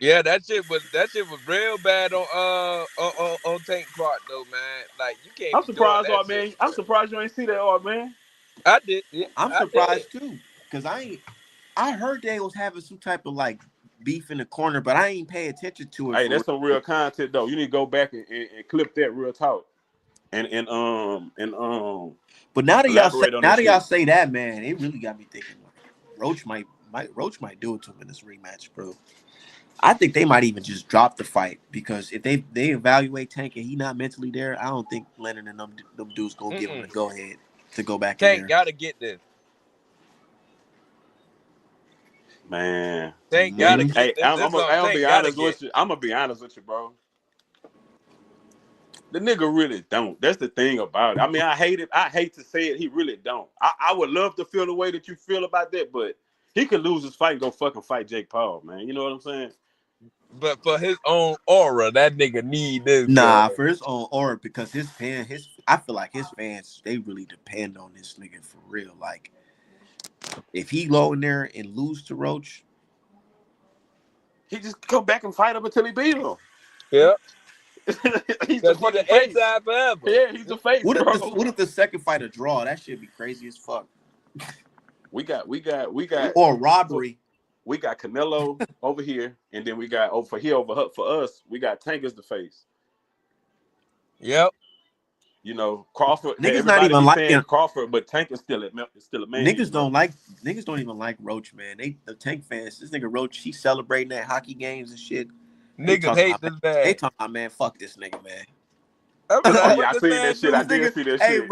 Yeah, that shit was real bad on Tank part though, man. Like you can't
I'm
be doing
surprised,
that
Art,
shit.
man. I'm surprised you ain't see that, Art, man.
I did. Yeah,
I'm
I did.
surprised too, because I heard they was having some type of like beef in the corner, but I ain't pay attention to it
Hey,
for real.
that's some real content though. You need to go back and clip that real talk and
But now that
elaborate on that
y'all
shit.
say that, man, it really got me thinking like Roach might do it to him in this rematch, bro. I think they might even just drop the fight because if they evaluate Tank and he not mentally there, I don't think Leonard and them dudes gonna give him the go ahead to go back in
Tank
there.
gotta get this.
Man.
Tank
Hey,
gotta get
hey,
this.
I'm
This is
gonna
something
be
Tank gotta
honest
get.
with you. I'm gonna be honest with you, bro. The nigga really don't. That's the thing about it. I mean, I hate it. I hate to say it. He really don't. I would love to feel the way that you feel about that, but he could lose his fight and go fucking fight Jake Paul, man. You know what I'm saying?
But for his own aura, that nigga need this.
Nah,
Cause
for his own aura, because I feel like his fans, they really depend on this nigga for real. Like, if he go in there and lose to Roach,
He just come back and fight him until he beat him.
yeah,
He's the
cause he
fucking
the A
face.
side forever.
Yeah, he's the face,
what
bro.
if the second fight a draw? That should be crazy as fuck.
We got
Or robbery.
we got Canelo over here, and then we got for us, we got Tank as the face.
Yep.
Crawford.
Niggas not
Everybody
even
be
like
saying
him.
Crawford, but Tank is still a man.
Niggas don't even like Roach, man. The Tank fans, this nigga Roach, he celebrating at hockey games and shit.
Niggas hate this
They
man.
talking about, man, fuck this nigga, man.
I be
Oh
like,
yeah,
what
I
this
seen
man
that shit.
do?
I did see that
Hey,
shit.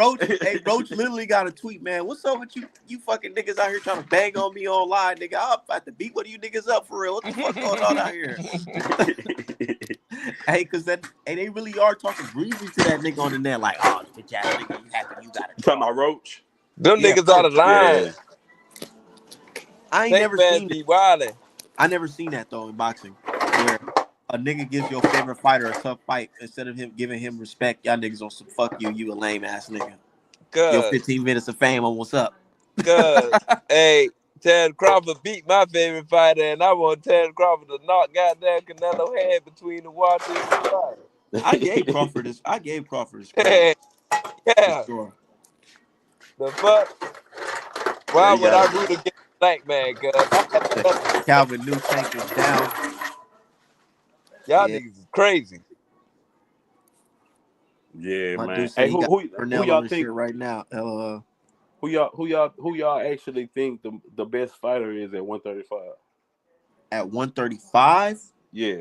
Roach literally got a tweet, man. What's up with you fucking niggas out here trying to bang on me online, nigga? I'll have to beat one of you niggas up for real. What the fuck going on out here? Hey, they really are talking breezy to that nigga on the net, like, oh, bitch ass nigga, you happy you got a
You talking
draw.
about Roach?
Them
Yeah,
niggas out of line.
Yeah.
I ain't
Tank
never
fans
seen that.
be wildin'.
I never seen that though in boxing, where a nigga gives your favorite fighter a tough fight instead of him giving him respect. Y'all niggas on some fuck you a lame ass nigga. Your
Cause
15 minutes of fame on what's up.
hey, Terrence Crawford beat my favorite fighter, and I want Terrence Crawford to knock goddamn Canelo head between the watches and the fight.
I gave Crawford his credit for
Yeah,
sure.
the fuck?
Yeah,
Why
he
would
got
I
it.
root against a black man? Cause
Calvin knew Tank was down.
y'all
Yeah,
niggas is crazy.
Yeah,
my dude
man.
said
Hey,
he got
who
Purnell on
y'all
his
think?
shit right now.
Who y'all actually think the best fighter is at 135?
At 135,
Yeah.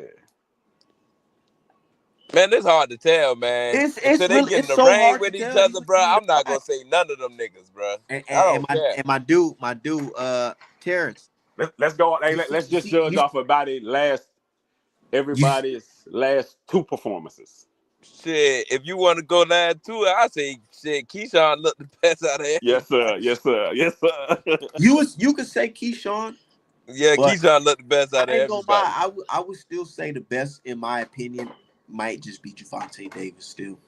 Man, it's hard to tell, man. Until they get in
it's
the
so
ring
hard to
with each
tell. These
other, bro,
niggas need
I'm
to
not gonna
fight.
say none of them niggas, bro.
And,
I
and,
don't care.
and my dude, Terrence.
Let's go. Hey,
You see,
let's just judge off about
you
everybody's last two performances.
Shit, if you want to go down to it, I say shit. Keyshawn looked the best out of
Yes, sir.
everybody.
Yes, sir. Yes, sir.
you could say Keyshawn,
Yeah,
but
Keyshawn looked the best out
I
of
ain't gonna lie.
everybody.
I would still say the best, in my opinion, might just be Javante Davis still.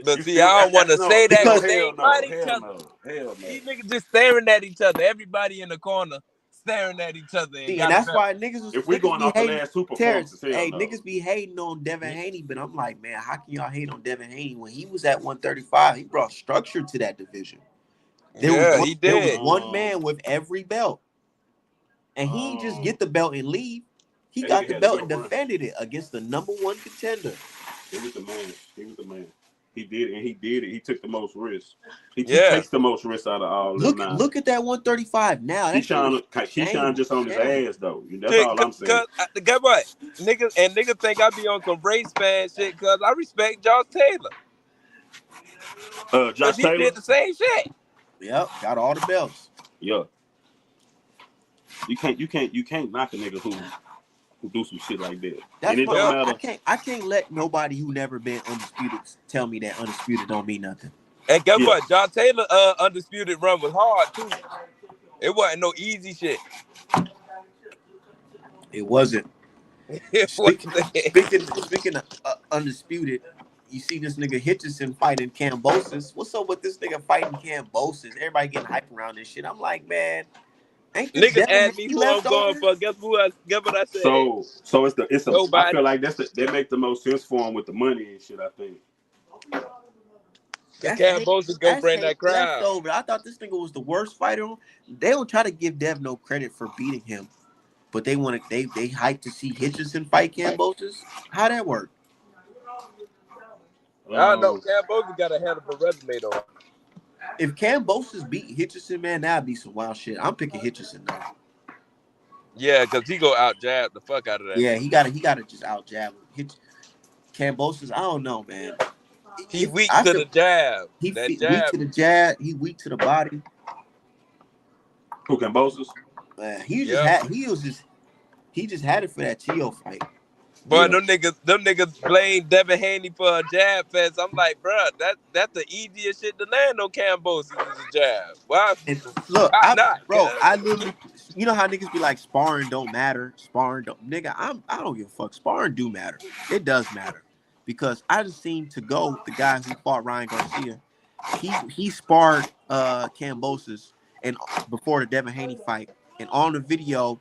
But
You
see,
still
I don't want to
no
say that
no
because
Because
they
hell
ain't
no
fight each
hell
other.
no hell no.
These niggas just staring at each other. Everybody in the corner staring at each other and
see, and
got a
that's
belt.
why
If we
niggas
going
be
off the
hating.
last two
Terrence,
performances, hell
hey,
no.
niggas be hating on Devin Haney, but I'm like, man, how can y'all hate on Devin Haney when he was at 135? He brought structure to that division.
Yeah, he
There was
did.
one man with every belt, and he ain't just
Um,
get the belt and leave. He
That
got
nigga
the
had a
belt
good
and
run.
defended it against the #1 contender.
He was the man. He was the man. He did it, and he did it. He took the most risks. He
Yeah.
takes the most risks out of all them now.
Look at that 135 now. That shit is
Keyshawn just on his
shambles.
ass though. That's all I'm saying.
Guess what? Niggas think I be on some race fan shit because I respect Josh Taylor.
Josh
He
Taylor
did the same shit.
Yep, got all the belts.
Yeah. You can't knock a nigga who do some shit like that.
That's
and it
what
don't matter.
I can't let nobody who never been undisputed tell me that undisputed don't mean nothing.
And guess what? Josh Taylor undisputed run was hard too. It wasn't no easy shit.
It wasn't. Speaking of undisputed, you see this nigga Hitchison fighting Kambosos. What's up with this nigga fighting Kambosos? Everybody getting hype around this shit. I'm like, man, ain't this
Niggas ask me who I'm
left
going
over?
for. Guess what I said?
So it's a
Nobody.
I feel like they make the most sense for him with the money and shit, I think.
Kambosos go bring that crowd.
Leftover. I thought this nigga was the worst fighter. They don't try to give Dev no credit for beating him, but they hype to see Hitchison fight Kambosos. How that work?
I don't know. Kambosos got a hell of a resume though.
If Kambosos beat Hitchison, man, that'd be some wild shit. I'm picking Hitchison though.
Yeah, because he go out jab the fuck out of that.
Yeah, he gotta just out jab Kambosos. I don't know, man.
He weak to the jab.
Weak to the jab. He weak to the body.
Who Kambosos?
He just had it for that Tio fight.
Boy, them niggas blame Devin Haney for a jab fest. I'm like, bro, that's the easiest shit to land on Kambosos is a jab. Why?
And look, I literally, you know how niggas be like, sparring don't matter. Nigga, I don't give a fuck. Sparring do matter. It does matter. Because I just seen the guy who fought Ryan Garcia. He sparred Kambosos and before the Devin Haney fight. And on the video,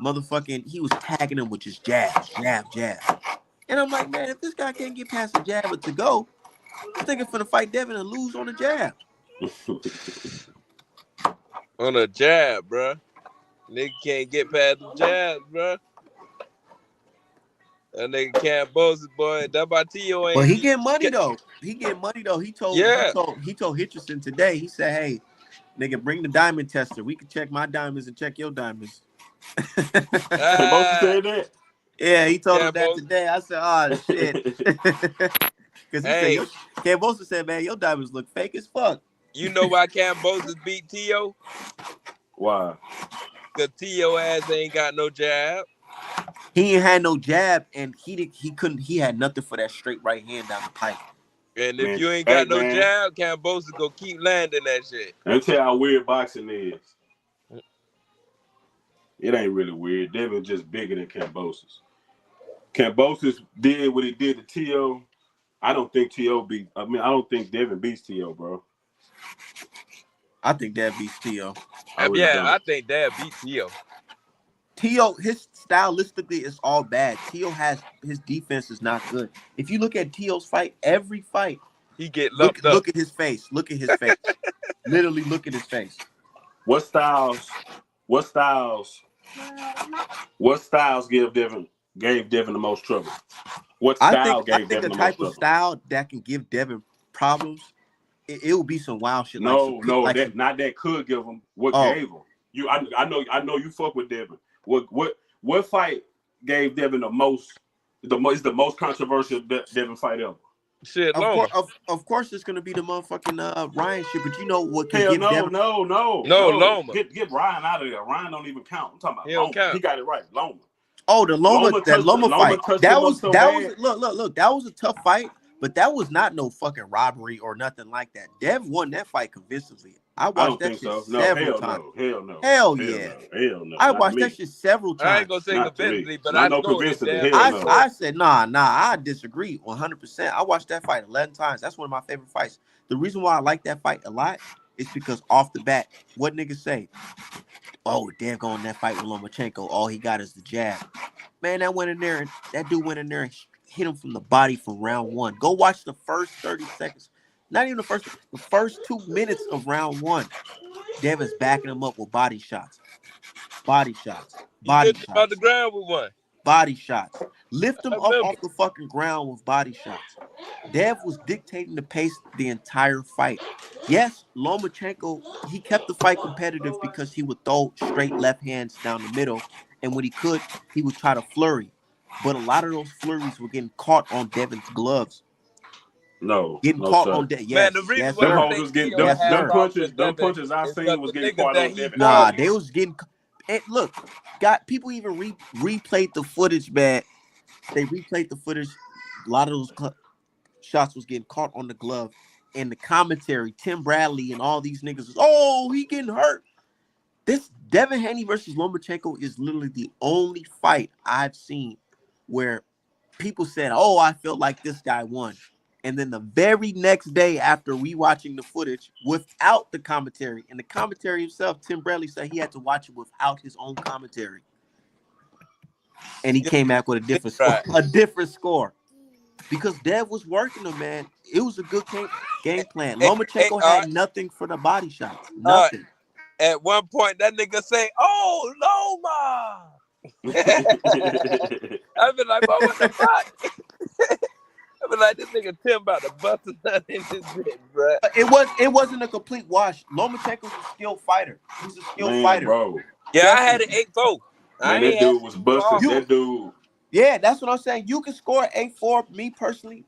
motherfucking, he was tagging him with just jab. And I'm like, man, if this guy can't get past the jab to go, this nigga finna fight Devin and lose on the jab.
On a jab, bro. Nigga can't get past the jab, bro. That nigga Kambosos, boy. That by Tio ain't.
But he get money though. He told Hitchison today. He said, "Hey, nigga, bring the diamond tester. We can check my diamonds and check your diamonds."
Kambosos said that.
Yeah, he told him that today. I said, "Oh shit," because said, Kambosos said, "Man, your diamonds look fake as fuck."
You know why Kambosos beat Tio?
Why?
Because Tio ass ain't got no jab.
He ain't had no jab, and he had nothing for that straight right hand down the pipe.
And if you ain't got no jab, Kambosos go keep landing that shit.
Let me tell you how weird boxing is. It ain't really weird. Devin's just bigger than Kambosos. Kambosos did what he did to Tio. I don't think Devin beats Tio, bro.
I think Dev beats Tio.
I think Dev beats Tio.
Tio, his stylistically is all bad. Tio his defense is not good. If you look at Tio's fight, every fight,
he get lumped up.
Look at his face. Literally look at his face.
What styles gave Devin the most trouble? What style gave Devin the most trouble? I think the type of style
that can give Devin problems, it will be some wild shit.
Not that could give him. What gave him? I know you fuck with Devin. What fight gave Devin the most controversial Devin fight ever?
Shit,
of course, it's gonna be the motherfucking Ryan shit. But you know what can give Devin?
No,
Loma.
Get Ryan out of there. Ryan don't even count. I'm talking about
Loma.
Count. He got it right. Loma.
Oh, the Loma fight. That was look. That was a tough fight, but that was not no fucking robbery or nothing like that. Dev won that fight convincingly. I watched that shit several times. Hell yeah. I watched that shit several times.
I ain't gonna say convincingly, but I know convincingly.
I said, nah, I disagree 100%. I watched that fight 11 times. That's one of my favorite fights. The reason why I like that fight a lot is because off the bat, what niggas say? Oh, Dev going in that fight with Lomachenko. All he got is the jab. Man, that dude went in there and hit him from the body from round one. Go watch the first 30 seconds. Not even the first 2 minutes of round one. Devin's backing him up with body shots.
He on the ground with one.
body shots. Lift him
I
up
remember.
off the fucking ground with body shots. Dev was dictating the pace the entire fight. Yes, Lomachenko, he kept the fight competitive because he would throw straight left hands down the middle, and when he could, he would try to flurry. But a lot of those flurries were getting caught on Devin's gloves.
No,
Getting
no,
caught
sir.
on Devin.
Man,
Yes,
the reason
yes,
why
Them
I
sir.
hoes
think
was getting
Tio
Yes,
had
them
sir.
problems
punches.
with
Them
Devin
punches I
is
seen
because
was
the
getting
niggas
caught
that
on
he
Devin
Nah,
fought.
head.
they was getting. And look, got people even replayed the footage, man. They replayed the footage. A lot of those shots was getting caught on the glove. And the commentary, Tim Bradley and all these niggas was, oh, he getting hurt. This Devin Haney versus Lomachenko is literally the only fight I've seen where people said, oh, I felt like this guy won. And then the very next day after rewatching the footage without the commentary, and the commentary himself, Tim Bradley said he had to watch it without his own commentary. And he came back with a different score,
Right.
a different score. Because Dev was working him, man. It was a good game plan. Lomachenko had nothing for the body shots. Nothing.
At one point, that nigga say, "Oh, Loma." I been like, "Boy, what the fuck?" I been like, "This nigga Tim about to bust a nut in his bitch, bro."
It wasn't a complete wash. Lomachenko's a skilled fighter. He's a skilled fighter.
Bro.
Yeah, I had it 8-4.
Man, that dude was busted. That dude.
Yeah, that's what I'm saying. You can score 8-4. Me personally,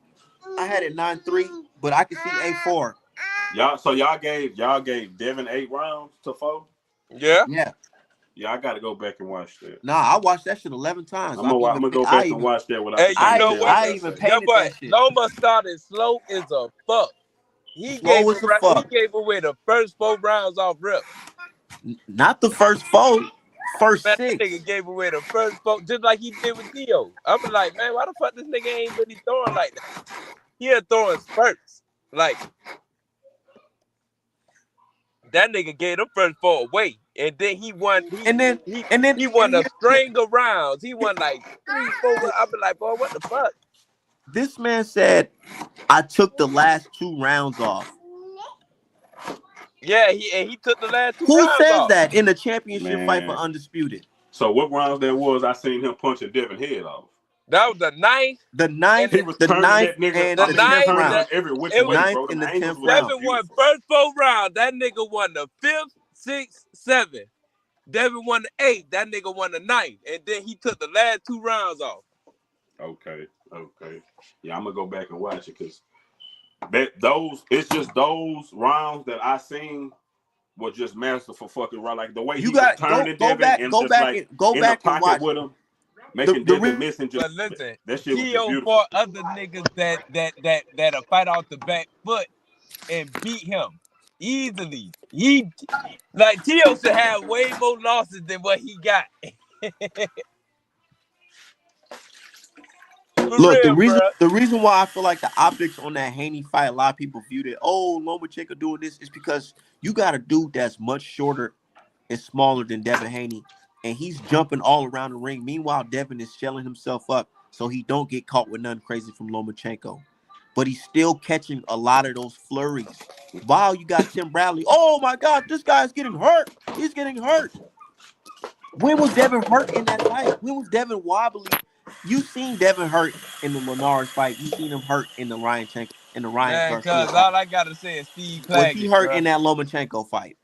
I had it 9-3, but I can see 8-4.
Y'all gave Devin 8 rounds to 4?
Yeah.
Yeah.
Yeah, I gotta go back and watch that.
Nah, I watched that shit 11 times.
I'm gonna go back and watch that without
hey,
the
you know what?
I even painted that shit.
Loma started slow as a fuck. He
Slow
gave
as a fuck.
He gave away the first 4 rounds off rip.
Not the first 4. First
Man,
6.
that nigga gave away the first 4, just like he did with Tio. I'm like, man, why the fuck this nigga ain't really throwing like that? He had throwing spurts. Like, that nigga gave them first 4 away. And then he won. He won a string of rounds. He won like 3, 4 rounds. I be like, boy, what the fuck?
This man said, I took the last 2 rounds off.
Yeah, he took the last 2
Who
rounds
says
off.
that in the championship fight for Undisputed?
So what rounds that was? I seen him punching Devin head off.
That was the 9th.
The 9th.
He was
the
turning
9th
that nigga.
and the 10th round.
Every which way, bro.
And the 10th round.
Devin won first 4 rounds. That nigga won the 5th, 6th, 7th. Devin won the 8th. That nigga won the 9th. And then he took the last 2 rounds off.
Okay. Yeah, I'm gonna go back and watch it because it's just those rounds that I seen were just masterful fucking round. Like the way
you got go back and watch
with him, making Devin miss and just.
But listen,
that shit was
Tio fought other niggas that fight off the back foot and beat him easily. Tio should have way more losses than what he got.
Look, the reason why I feel like the optics on that Haney fight, a lot of people viewed it, oh, Lomachenko doing this, is because you got a dude that's much shorter and smaller than Devin Haney, and he's jumping all around the ring. Meanwhile, Devin is shelling himself up so he don't get caught with nothing crazy from Lomachenko. But he's still catching a lot of those flurries. While you got Tim Bradley, oh my God, this guy's getting hurt. He's getting hurt. When was Devin hurt in that fight? When was Devin wobbly? You seen Devin hurt in the Linares fight. You seen him hurt in the Ryan Garcia
cause
fight.
all I gotta say is Steve Claggett.
Was he hurt in that Lomachenko fight?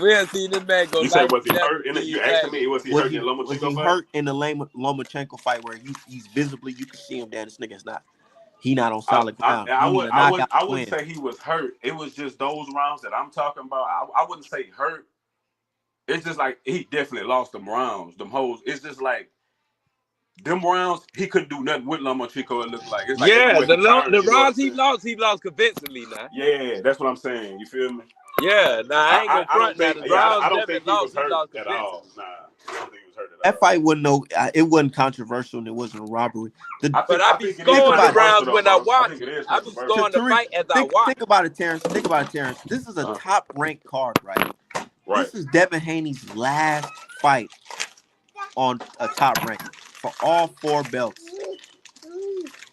We have seen this man go.
You said was he hurt in it? You asked me, was he hurt in the Lomachenko fight?
Was he hurt in the Lomachenko fight where he's visibly, you can see him there. This nigga's not. He not on solid ground.
I wouldn't say he was hurt. It was just those rounds that I'm talking about. I wouldn't say hurt. It's just like he definitely lost them rounds. Them hoes. It's just like them rounds. He couldn't do nothing with Lomachenko. It looked like. It's like
the rounds he lost convincingly now.
Yeah, that's what I'm saying. You feel me?
Yeah, I ain't gonna front that.
I don't think he was hurt at all. Nah, I don't think he was hurt at all.
That fight wasn't controversial and it wasn't a robbery.
But I be scoring the rounds when I watch it. I be scoring the fight as I watch.
Think about it, Terrence. This is a top-ranked card, right? This is Devin Haney's last fight on a top rank for all 4 belts.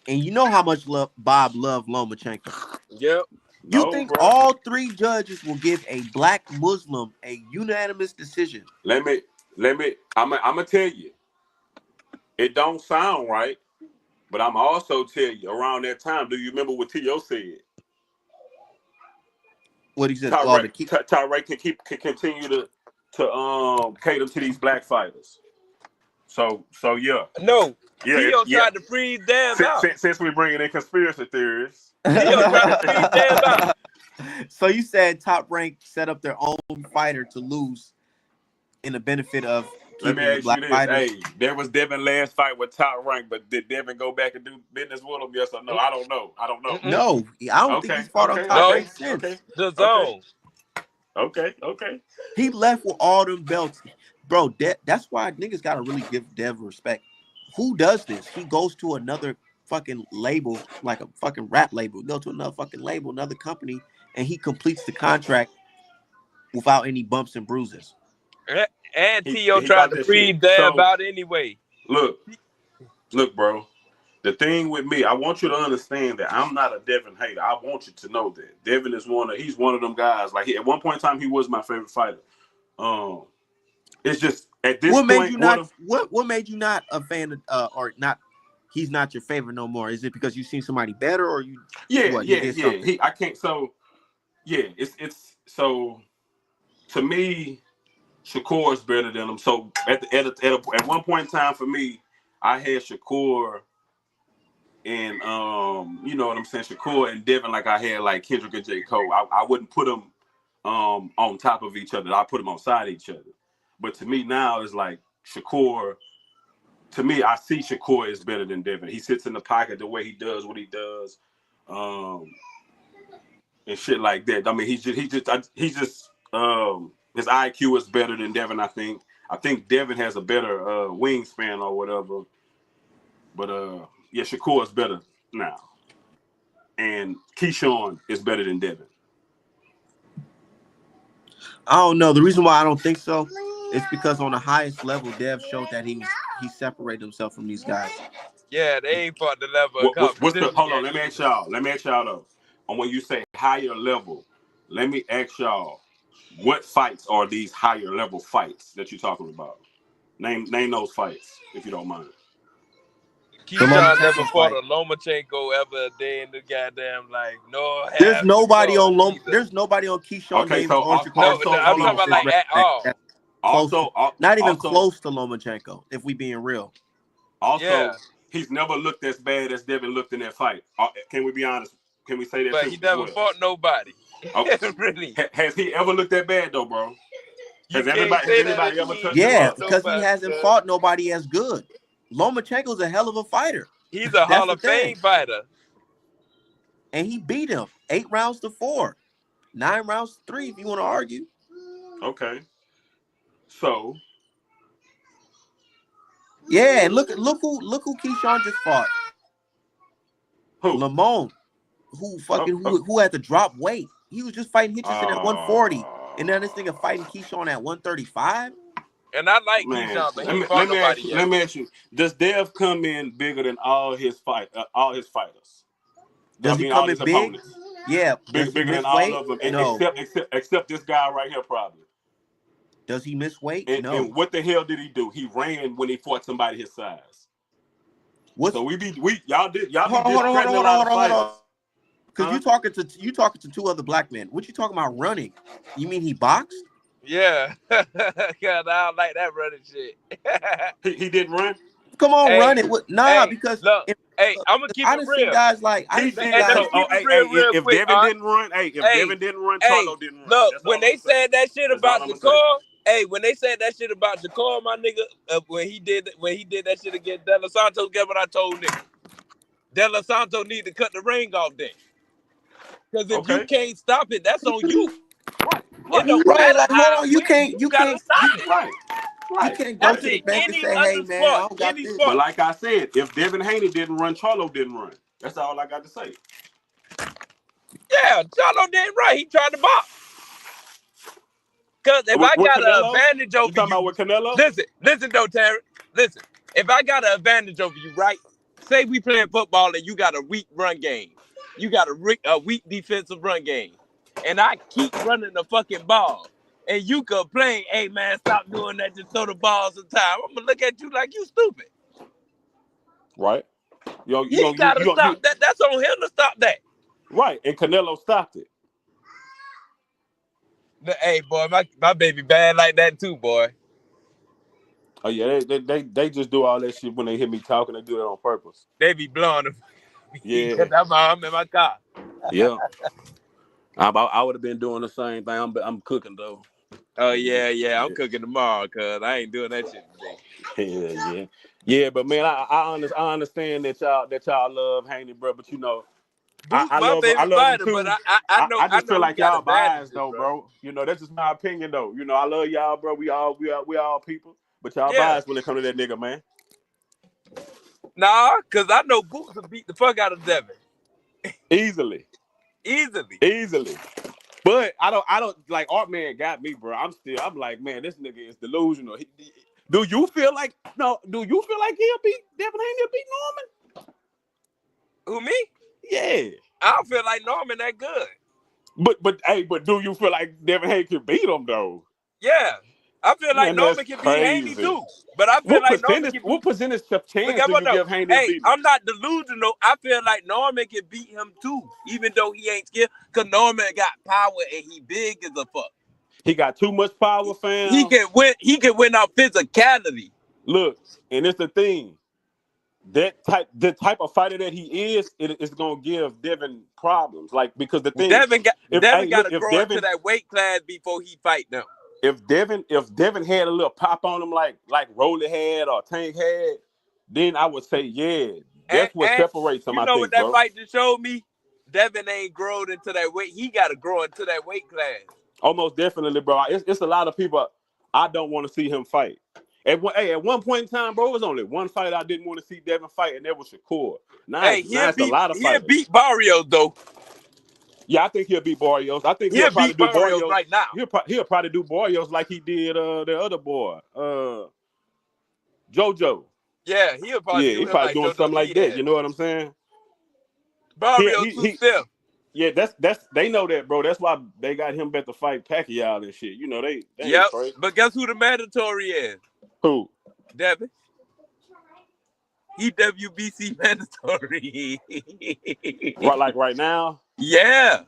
And you know how much Bob loved Lomachenko.
Yep.
You think all 3 judges will give a black Muslim a unanimous decision?
I'm gonna tell you. It don't sound right, but I'm also tell you around that time. Do you remember what T.O. said?
What he said? Oh,
Tyrek
the keep.
Tyrek can continue to cater to these black fighters. So yeah.
No,
Yeah,
T.O.
yeah.
tried to freeze Dev out.
Since we bringing in conspiracy theories,
T.O. tried to freeze Dev out.
So you said Top Rank set up their own fighter to lose in the benefit of
let me
keeping the
ask you
black
this.
fighters.
Hey, there was Devin last fight with Top Rank, but did Devin go back and do business with him? Yes or no? I don't know.
No, I don't think he's fought on Top
No.
Rank since.
The zone.
Okay.
He left with all them belts, bro. That's why niggas gotta really give Dev respect. Who does this? He goes to another fucking label, like a fucking rap label. Go to another fucking label, another company, and he completes the contract without any bumps and bruises.
And T.O.
He
tried
got
to
that
freeze
shit.
Dev
So
out anyway.
look, bro. The thing with me, I want you to understand that I'm not a Devin hater. I want you to know that Devin is he's one of them guys. Like at one point in time, he was my favorite fighter. It's just at this
What made
point,
you not? What made you not a fan of, or not? He's not your favorite no more. Is it because you seen somebody better, or you?
Yeah.
Something?
I can't. So yeah, it's so to me, Shakur is better than him. So at one point in time for me, I had Shakur and you know what I'm saying, Shakur and Devin, like I had like Kendrick and J. Cole. I wouldn't put them on top of each other. I put them on side of each other. But to me now it's like Shakur. To me, I see Shakur is better than Devin. He sits in the pocket the way he does what he does, and shit like that. I mean, he's just his IQ is better than Devin. I think Devin has a better wingspan or whatever. But yeah, Shakur is better now, and Keyshawn is better than Devin.
I don't know. The reason why I don't think so is because on the highest level, Dev showed that he separated himself from these guys.
Yeah, they ain't fought the level of competition.
Hold on, let me ask y'all though. And when you say higher level, let me ask y'all, what fights are these higher level fights that you're talking about? Name those fights if you don't mind.
Keyshawn never fought a Lomachenko ever a day in the goddamn life. No,
there's nobody on Keyshawn
okay,
named
so
I'm
talking about like at all.
Not even close to Lomachenko, if we being real.
Also, he's never looked as bad as Devin looked in that fight. Can we be honest? Can we say that?
But he never fought nobody.
Okay.
Really?
Has he ever looked that bad though, bro? Has anybody ever touched him?
Yeah, because he hasn't fought nobody as good. Lomachenko's a hell of a fighter.
He's a Hall of Fame fighter.
And he beat him 8 rounds to 4. 9 rounds to 3, if you want to argue.
Okay. So.
Yeah, look who Keyshawn just fought.
Who?
Lamone. Who had to drop weight. He was just fighting Hitchison at 140. And then this nigga fighting Keyshawn at 135.
And I like Keyshawn, but he fought nobody yet.
Let me ask you: does Dev come in bigger than all his fighters?
Does he come in big? Opponents? Yeah,
bigger than all of them.
No.
Except this guy right here, probably.
Does he miss weight? No.
And what the hell did he do? He ran when he fought somebody his size. So y'all discrediting a lot of fighters.
Because you talking to 2 other black men. What you talking about running? You mean he boxed?
Yeah. God, I don't like that running shit.
he didn't run?
Come on, run it. Because
look, I'm gonna keep it real.
See guys like
if Devin didn't run, Devin didn't run, Charlo didn't run.
Look, when they said that shit about Shakur, when they said that shit about Shakur, my nigga, when he did that shit against De La Santos, guess what I told nigga? De La Santos need to cut the ring off then. Because if you can't stop it, that's on you.
Right.
Like, hold on, you can't
stop it. Right.
You can't go to the bench and say, hey, man, I don't got this.
But like I said, if Devin Haney didn't run, Charlo didn't run. That's all I got to say.
Yeah, Charlo didn't run. He tried to box. Because if I got an advantage over you.
Talking about with Canelo?
Listen though, Terry. Listen. If I got an advantage over you, right? Say we playing football and you got a weak run game. You got a weak defensive run game. And I keep running the fucking ball. And you complain, hey man, stop doing that, just throw the ball sometime. I'm gonna look at you like you stupid.
right?
He gotta stop that. That's on him to stop that.
Right, and Canelo stopped it.
Hey, boy, my baby bad like that too, boy.
Oh yeah, they just do all that shit when they hear me talking. They do that on purpose.
They be blowing him.
Yeah,
I'm in my car.
yeah. I would have been doing the same thing. I'm cooking though.
Oh yeah. I'm cooking tomorrow, cause I ain't doing that shit today.
Yeah. But man, I understand that y'all love Haney, bro. But
Boots
I
my
love him. I
favorite
love him
fighter, but
too.
I
I just feel
know he
like
got
y'all biased
advantages,
though,
bro.
bro. That's just my opinion though. I love y'all, bro. We all people, but y'all
Yeah.
biased when it comes to that nigga, man.
Nah, cause I know Boots will beat the fuck out of Devin.
Easily. But I don't like Art Man got me, bro. I'm like, man, this nigga is delusional. Do you feel like he'll beat Devin Haney or beat Norman?
Who, me?
Yeah.
I don't feel like Norman that good.
But do you feel like Devin Haney can beat him though?
Yeah. I feel like
Man,
Norman
that's
can beat Haney
crazy.
too. But I feel like Norman can beat.
What percentage of
But
chance
guess
do
what
you
though?
give Haney
Hey,
beating?
I'm not delusional. I feel like Norman can beat him too, even though he ain't scared. Cause Norman got power and he big as a fuck.
He got too much power, fam.
He can win off physicality.
Look, and it's the thing. The type of fighter that he is, it is gonna give Devin problems. Like, because the thing,
Devin got to
if
grow into that weight class before he fight them.
If Devin had a little pop on him like Rolly had or Tank had, then I would say, yeah, that's what separates him.
You
I
know
think,
what that
bro.
fight just showed me? Devin ain't grown into that weight. He got to grow into that weight class.
Almost definitely, bro. It's a lot of people I don't want to see him fight. At one point in time, bro, it was only one fight I didn't want to see Devin fight, and that was Shakur. Now it's a lot of fighters.
He'll beat Barrios though.
Yeah, I think he'll beat Barrios. I think
He'll
probably
beat
do
Barrios
Barrios
right now.
He'll probably do Barrios like he did the other boy, JoJo.
Yeah, he'll probably do
he
him
probably
like
doing
JoJo
something like that.
Diaz.
You know what I'm saying?
Barrios too stiff.
Yeah, that's they know that, bro. That's why they got him bet to fight Pacquiao and shit. They
Yep.
ain't crazy.
But guess who the mandatory is?
Who?
Devin. He WBC mandatory.
Right now.
Yeah.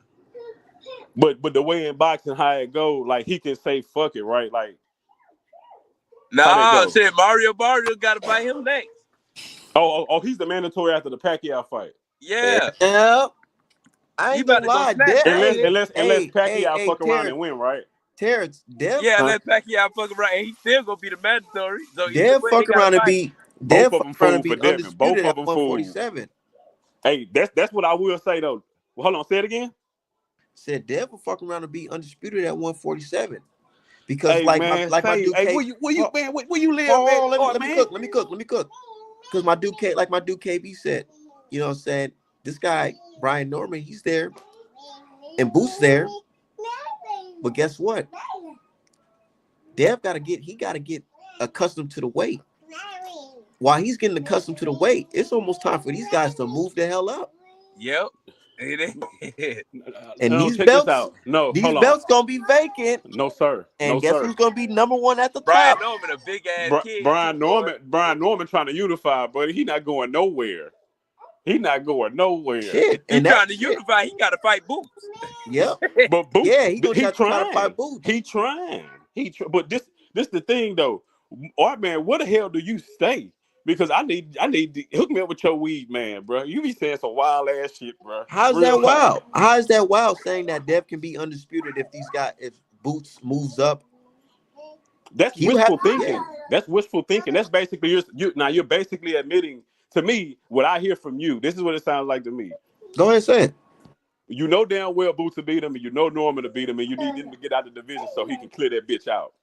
But the way in boxing how it go, like he can say fuck it, right? Like,
nah, shit, Mario Barrios got to fight him next.
Oh, he's the mandatory after the Pacquiao fight.
Yeah.
I ain't gonna lie.
Unless Pacquiao fuck around and win, right?
Terrence, Dev.
Yeah, unless Pacquiao fuck around, and he's still gonna be the mandatory. So
Dev fuck around and be
both of them fool for Devin. Both of them
147.
Hey, that's what I will say though. Well, hold on, say it again.
Said Dev will fuck around and be undisputed at 147. Because my dude,
where you live?
Hold on, let me cook. Because my dude KB said, you know what I'm saying, this guy, Brian Norman, he's there. And Boots there. But guess what? Dev gotta get accustomed to the weight. While he's getting accustomed to the weight, it's almost time for these guys to move the hell up.
Yep.
And these belts gonna be vacant.
No, sir.
And guess who's gonna be number one at the
Brian
top?
Norman, a big ass kid.
Brian Norman trying to unify, but he not going nowhere. Shit.
He's trying to unify. He got to fight Boots.
Yep.
But Boots,
he gonna try to fight Boots.
He trying. But this the thing though. Art Man, where the hell do you stay? Because I need to hook me up with your weed, man, bro. You be saying some wild ass shit, bro.
How's that wild? How is that wild saying that Dev can be undisputed if Boots moves up?
That's wishful thinking. Yeah. That's wishful thinking. That's basically you're basically admitting to me what I hear from you. This is what it sounds like to me.
Go ahead and say it.
You know damn well Boots to beat him, and you know Norman to beat him, and you need him to get out of the division so he can clear that bitch out.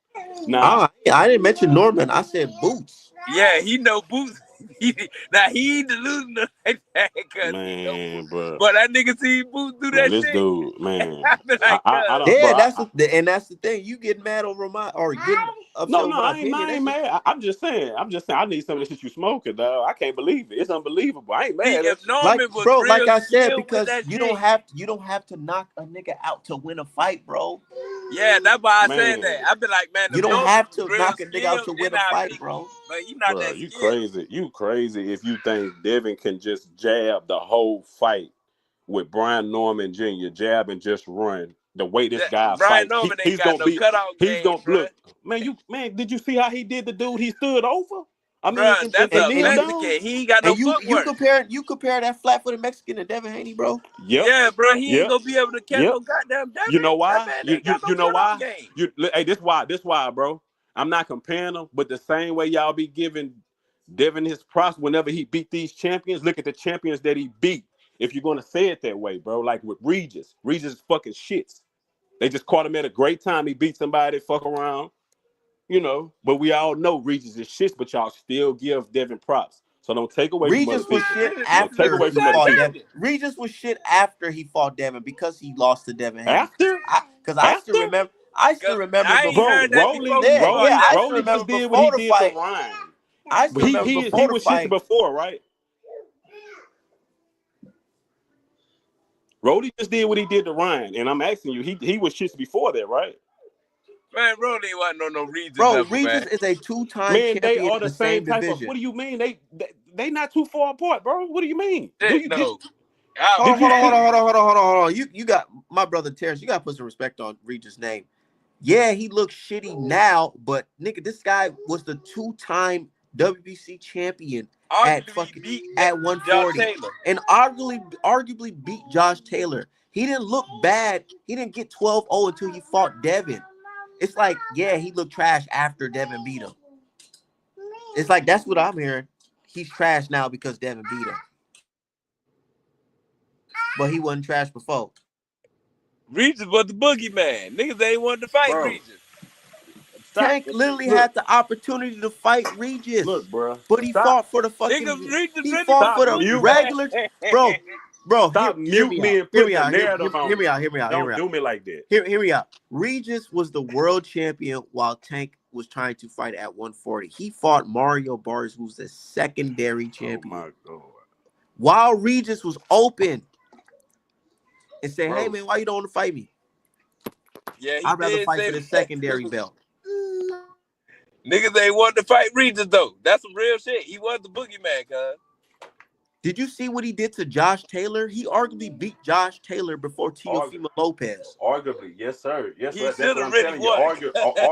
Now, I didn't mention Norman. I said Boots.
Yeah, he know Boots. He ain't delusional like that.
Man, bro.
But that nigga see Boots do that
this
shit.
Dude, man.
I don't, that's the thing. You get mad over my or getting upset.
No, I ain't mad. I'm just saying. I need some of the shit you smoking, dog. I can't believe it. It's unbelievable. I ain't mad.
If Norman
like I said, because you don't have to knock a nigga out to win a fight, bro.
Yeah, that's why I said
Man,
that. I be like, man,
You
if
don't
Jones
have
was
to
real
knock a nigga out
skilled,
to
then
win a
I
fight,
pick him.
bro.
But he not
bro,
that
you
skilled.
crazy. You crazy if you think Devin can just jab the whole fight with Brian Norman Jr. jab and just run. The way this guy
Brian
fights,
Norman ain't
he's
got
gonna
no
be.
cutout
He's
game,
gonna
bro.
look, man. Did you see how he did the dude he stood over? I
Bro,
mean,
that's
and
a
kneel
you
down.
Mexican. He ain't got no
and you
footwork.
compare that flat-footed Mexican to Devin Haney, bro.
Yep,
Yeah, bro, he ain't
yep,
gonna be able to catch
yep.
no goddamn Devin.
You know
That
why?
man
You
ain't
you,
got no
you know
cutout
why?
game.
Hey, this why, bro. I'm not comparing them, but the same way y'all be giving Devin his props whenever he beat these champions. Look at the champions that he beat. If you're gonna say it that way, bro, like with Regis is fucking shits. They just caught him at a great time. He beat somebody, fuck around, But we all know Regis is shits, but y'all still give Devin props. So don't take away from other
Regis was
people.
shit
Don't take
after
away
he
from other
fought
people.
Devin. Regis was shit after he fought Devin because he lost to Devin Haney.
After,
Because I still
after,
remember. I still
Cause
remember
I ain't
before.
bro,
heard that
Rolly,
before he
Yeah,
fought
Rolly,
yeah. I
Devin.
still
Rolly
remember
just did what
before
he
the
did to
fight.
Ryan.
I still
But
remember
he
before the
was shits
fight.
before, right? Rolly just did what he did to Ryan, and I'm asking you, he was shits before that, right?
Man, Rolly wasn't on no Regis
Bro,
level,
Regis
man.
is a two-time
Man, they
champion
are
in
the
the
same
same
type of.
division.
What do you mean? They not too far apart, bro. What do you mean? Do
Shit,
you
no.
did you see?
Hold on. You got my brother Terrence. You got to put some respect on Regis' name. Yeah, he looks shitty now, but nigga, this guy was the two-time WBC champion
Arguably beat
at
Josh
140,
Taylor.
and arguably beat Josh Taylor. He didn't look bad. He didn't get 12-0 until he fought Devin. It's like, yeah, he looked trash after Devin beat him. It's like that's what I'm hearing. He's trash now because Devin beat him, but he wasn't trash before.
Regis was the boogeyman. Niggas ain't wanted to fight
Bro,
Regis.
stop.
Tank literally
Look,
had the opportunity to fight Regis,
bro.
but he
Stop.
fought for the
Nigga,
fucking.
Regis
He
really
fought
was
Stop
for
the
the
muting.
regular,
boogeyman.
bro.
Stop
Hear me
muting me
out.
and
Hear
putting
me
the
out.
narrative on
Hear
me.
me out. Hear me out. Hear me
Don't
out.
do me like that.
Hear me out. Regis was the world champion while Tank was trying to fight at 140. He fought Mario Barnes, who's the secondary
Oh
champion,
my god,
while Regis was open and said, "Hey
bro.
man, why you don't want to fight me?
Yeah, he
I'd rather
did
fight
say
for the
that.
secondary belt."
Niggas ain't wanted to fight Regis though. That's some real shit. He was the boogeyman, cuz.
Did you see what he did to Josh Taylor? He arguably beat Josh Taylor before Teofimo Lopez.
Arguably, yes, sir. Yes,
He
sir. That's
should
what
have
I'm
really
telling you.
won.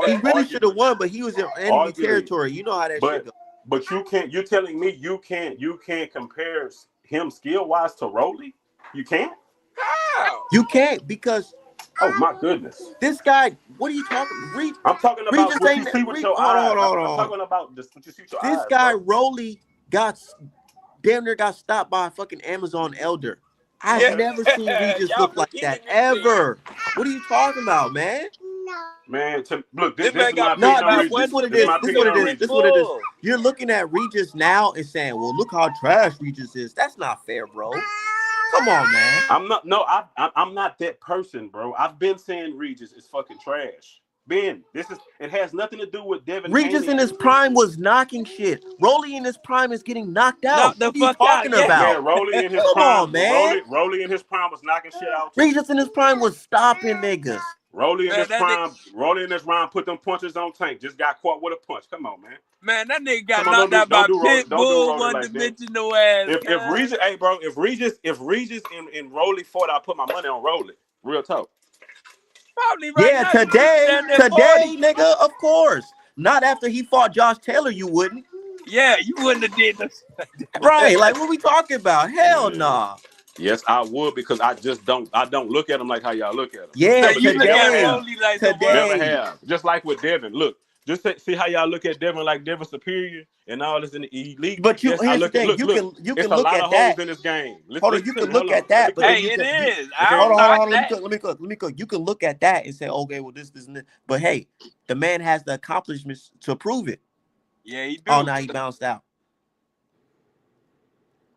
He really should have
Arguably,
won, but he was in enemy
arguably.
territory. You know how that shit
But
goes.
but you can't. You're telling me you can't compare him skill wise to Rolly? You can't.
How?
You can't because
Oh my goodness.
this guy. What are you talking?
I'm talking about
Regis
what you
ain't.
see with your
Hold
eyes.
on, hold
I'm
on.
talking about this what you see with your
This
eyes,
guy
bro.
Rolly got damn near got stopped by a fucking Amazon elder. I've
Yeah.
never seen Regis
Y'all
look like
forgetting
that
this shit.
ever. What are you talking about, man?
Man, look,
This
this
man
is my
got beat
opinion
No,
on
by
this
Regis.
one
what it
This is
is.
my
This
opinion
what
Mississippi
it
on
is.
Pit
Regis.
This what it is.
Bull.
You're looking at Regis now and saying, "Well, look how trash Regis is." That's not fair, bro. Come on, man.
I'm not. No, I'm not that person, bro. I've been saying Regis is fucking trash. Ben, this is. It has nothing to do with Devin
Regis
Haney.
in his prime was knocking shit. Rolly in his prime is getting knocked out.
Knock the
What are you
fuck out,
talking
yeah.
about?
Man, Rolly in his
Come
prime.
on, man.
Rolly in his prime was knocking shit out too.
Regis in his prime was stopping niggas.
Rolly in
Man,
his
that nigga,
prime. Rolly in his prime put them punches on Tank. Just got caught with a punch. Come on, man.
man, that nigga got
Come on,
knocked out by Pit
don't do
Bull,
Rolly
one
like that.
dimensional ass,
If
cuz.
Regis, hey bro, if Regis and Rolly fought, I put my money on Rolly. Real talk.
Probably right
Yeah,
now you Regis
today,
down there 40.
nigga, of course. Not after he fought Josh Taylor, you wouldn't.
Yeah, you wouldn't have did this.
Right, like what we talking about? Hell nah.
Yes, I would because I don't look at him like how y'all look at him.
So
Yeah,
Never
you
did.
look
Never
at
have.
today.
Rolly like someone.
Never
Today.
have. Just like with Devin. Look, just see how y'all look at Devin like Devin superior and all this in the elite.
But
Yes, I
here's the
look at
thing.
look.
You
It's
can
a
look
lot
at
of holes
that.
in this game.
Hold on,
Listen
you
to
can
me.
look
Hold on.
at
Let me
that, but then
Hey,
cook.
you
it
can
is.
Okay.
I
hold
don't
on,
knock
let
that.
me cook. You can look at that and say, okay, well, this, and this. But hey, the man has the accomplishments to prove it.
Yeah, he
Oh,
do.
now he bounced out.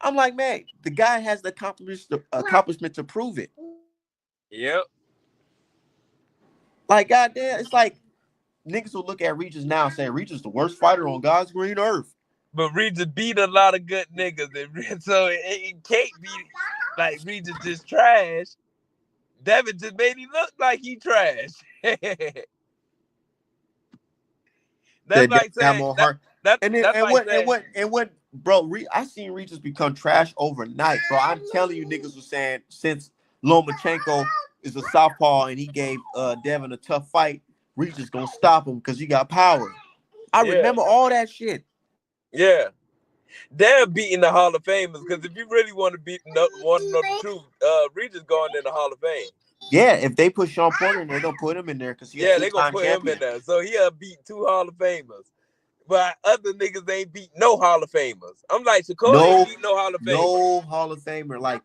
I'm like, man, the guy has the accomplishment to prove it.
Yep.
Like, goddamn, it's like niggas will look at Regis now and say Regis the worst fighter on God's green earth.
But Regis beat a lot of good niggas, and so it can't be like Regis just trash. Devin just made him look like he trash. That's
Said
like
got
saying
more heart.
that's
And then
like saying
bro, I seen Regis become trash overnight, bro. I'm telling you, niggas was saying since Lomachenko is a southpaw and he gave Devin a tough fight, Regis gonna stop him because he got power. I remember all that shit.
Yeah. They're beating the Hall of Famers because if you really want to want to know the truth, Regis going in the Hall of Fame.
Yeah, if they put Sean Porter in there, they'll put him in there because he's a
they're gonna
two-time
put
champion.
him in there. So he'll beat 2 Hall of Famers. But other niggas ain't beat no Hall of Famers. I'm like, Shakur ain't beat no Hall of Famer.
No Hall of Famer. Like